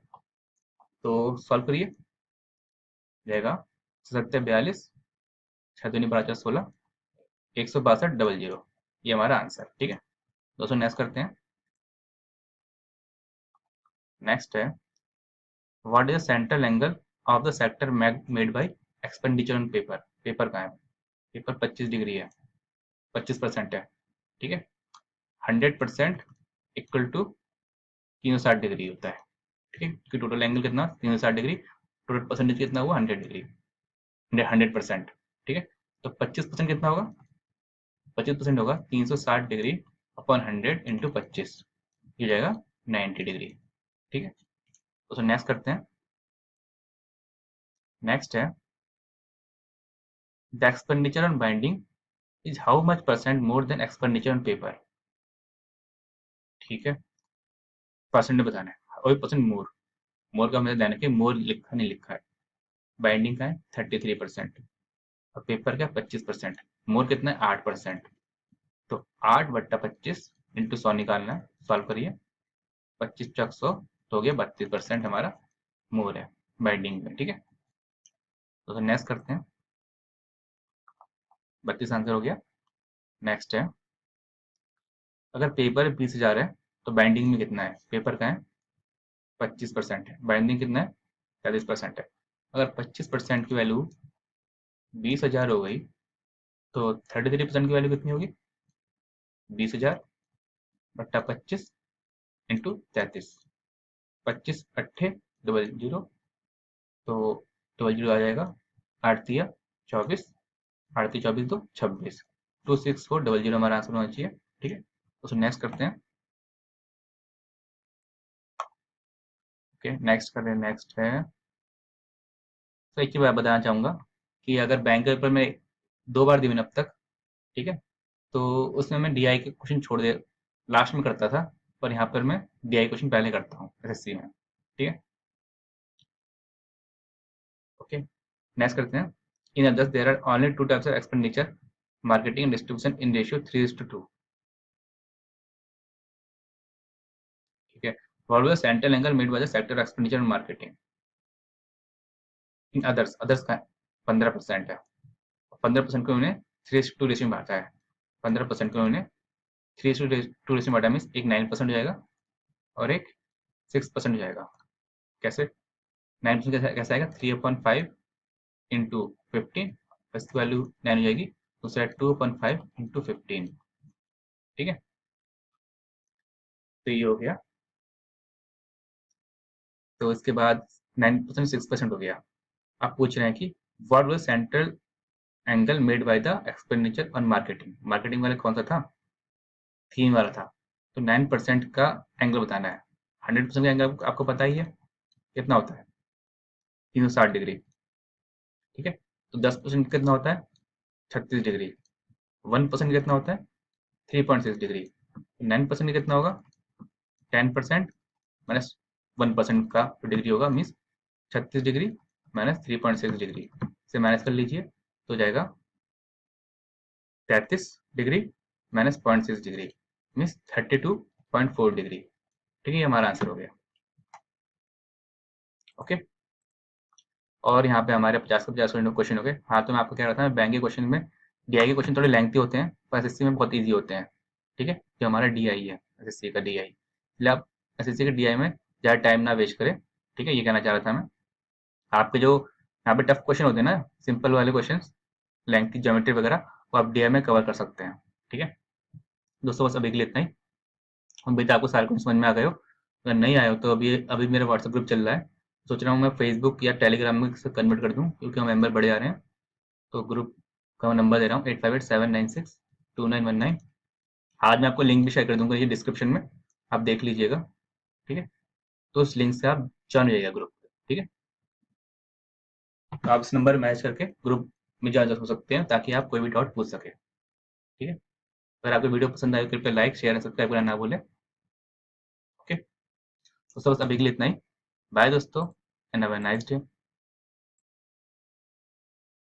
तो सॉल्व करिए, जाएगा 742 छः दूनी 12 16 162 0, ये हमारा आंसर। ठीक है दोस्तों, नेक्स्ट करते हैं। नेक्स्ट है what is the central angle of the sector made by expenditure on paper. Paper का है, पेपर 25 डिग्री है, 25% है। ठीक है, 100% इक्वल टू 360 डिग्री होता है। ठीक है, कि टोटल एंगल कितना 360 डिग्री, टोटल परसेंटेज कितना हुआ 100 डिग्री, 100%। ठीक है, तो 25% कितना होगा, 25% होगा 360 डिग्री अपॉन 100 इंटू 25, ये जाएगा 90 डिग्री। ठीक है, तो नेक्स्ट करते हैं। नेक्स्ट है the expenditure on binding is how much percent more than expenditure on paper. ठीक है, परसेंट में बताना है, और परसेंट मोर, मोर का मतलब देना कि मोर लिखा नहीं लिखा है। बाइंडिंग का है 33% और पेपर का 25%, मोर कितना है 8%। तो 8/25 इंटू 100 निकालना है, सॉल्व करिए, 25 चक 100 तो हो गया 32% हमारा मोर है बाइंडिंग में। ठीक है, तो नेक्स्ट करते हैं, 32 आंसर हो गया। नेक्स्ट है अगर पेपर 20,000 है तो बाइंडिंग में कितना है, पेपर का है 25% है, बाइंडिंग कितना है 33% है। अगर 25% की वैल्यू 20,000 हो गई तो 33% की वैल्यू कितनी होगी, 20,000/25 इंटू 33, 25 अट्ठे डबल जीरो, तो डबल जीरो आ जाएगा, 8 तिया 24, 8 × 3 = 24 2 26, 26400 हमारा आंसर होना चाहिए। ठीक है, उसको नेक्स्ट करते हैं। ओके, नेक्स्ट कर रहे हैं। नेक्स्ट है, तो एक ही बात बताना चाहूँगा कि अगर बैंक के पेपर में 2 बार दी मैंने अब तक, ठीक है, तो उसमें मैं डीआई के क्वेश्चन छोड़ दे लास्ट में करता था, पर यहाँ पर मैं डीआई क्वेश्चन पहले करता हूँ एसएससी में। ठीक है, ओके, नेक्स्ट करते हैं। In others there are only 2 types of expenditure, marketing and distribution in ratio 3:2। ठीक है, what was the central angle made by the sector expenditure and marketing. In others, others का 15% है। 15% को उन्हें 3:2 रेशियो में बांटा है। 15% को उन्हें 3:2 रेशियो में बांटा, मीन्स एक 9% हो जाएगा और एक 6% हो जाएगा। कैसे? 9% कैसे आएगा? 3/5 इंटू 15, इसकी वैल्यू 9 हो जाएगी, दूसरा 2/5 इंटू 15। ठीक है, तो ये हो गया। तो इसके बाद 9% 6% हो गया। आप पूछ रहे हैं कि what was central angle made by the expenditure on marketing. Marketing वाला कौन सा था? थीम वाला था। तो 9% का एंगल बताना है। 100% का एंगल आपको पता ही है, कितना होता है? 360 डिग्री। ठीक है, तो 10% कितना होता है? 36 डिग्री। 1% कितना होता है? 3.6 डिग्री। 9% कितना होगा? 10% माइनस 1% का डिग्री होगा, मीन्स 36 डिग्री माइनस 3.6 डिग्री से माइनस कर लीजिए, तो जाएगा 33 degree minus 0.6 degree, means 32.4 degree. ठीक है, ये हमारा आंसर हो गया। ओके, और यहाँ पे हमारे 50 का 50 क्वेश्चन हो गए। हाँ, तो मैं आपको कह रहा था, बैंक के क्वेश्चन में डीआई के क्वेश्चन थोड़े लेंथी होते हैं, पर एसएससी में बहुत ईजी होते हैं। ठीक है, जो हमारा डीआई है, एसएससी का डीआई, इसलिए आप एसएससी के डीआई में ज़्यादा टाइम ना वेस्ट करें। ठीक है, ये कहना चाह रहा था मैं। आपके जो यहाँ पे टफ क्वेश्चन होते हैं ना, सिंपल वाले क्वेश्चन, लेंथी ज्योमेट्री वगैरह, वो आप डीआई में कवर कर सकते हैं। ठीक है दोस्तों, बस अभी के लिए इतना ही। उम्मीद है आपको सारे क्वेश्चन समझ में आ गए हो। अगर नहीं आए हो तो अभी अभी मेरा व्हाट्सएप ग्रुप चल रहा है, सोच रहा हूँ मैं फेसबुक या टेलीग्राम में से कन्वर्ट कर दूँ, क्योंकि हम मेंबर बढ़े आ रहे हैं। तो ग्रुप का मैं नंबर दे रहा हूँ 8587962919। आज मैं आपको लिंक भी शेयर कर दूंगा ये डिस्क्रिप्शन में, आप देख लीजिएगा। ठीक है, तो उस लिंक से आप ज्वाइन हो जाइएगा ग्रुप। ठीक है, तो आप इस नंबर मैच करके ग्रुप में ज्वाइन हो सकते हैं, ताकि आप कोई भी डाउट पूछ सके। ठीक है, अगर आपको वीडियो पसंद आए तो कृपया लाइक शेयर एंड सब्सक्राइब करना ना भूलें। ओके, तो बस अभी के लिए इतना ही। बाय दोस्तों, and have a nice day.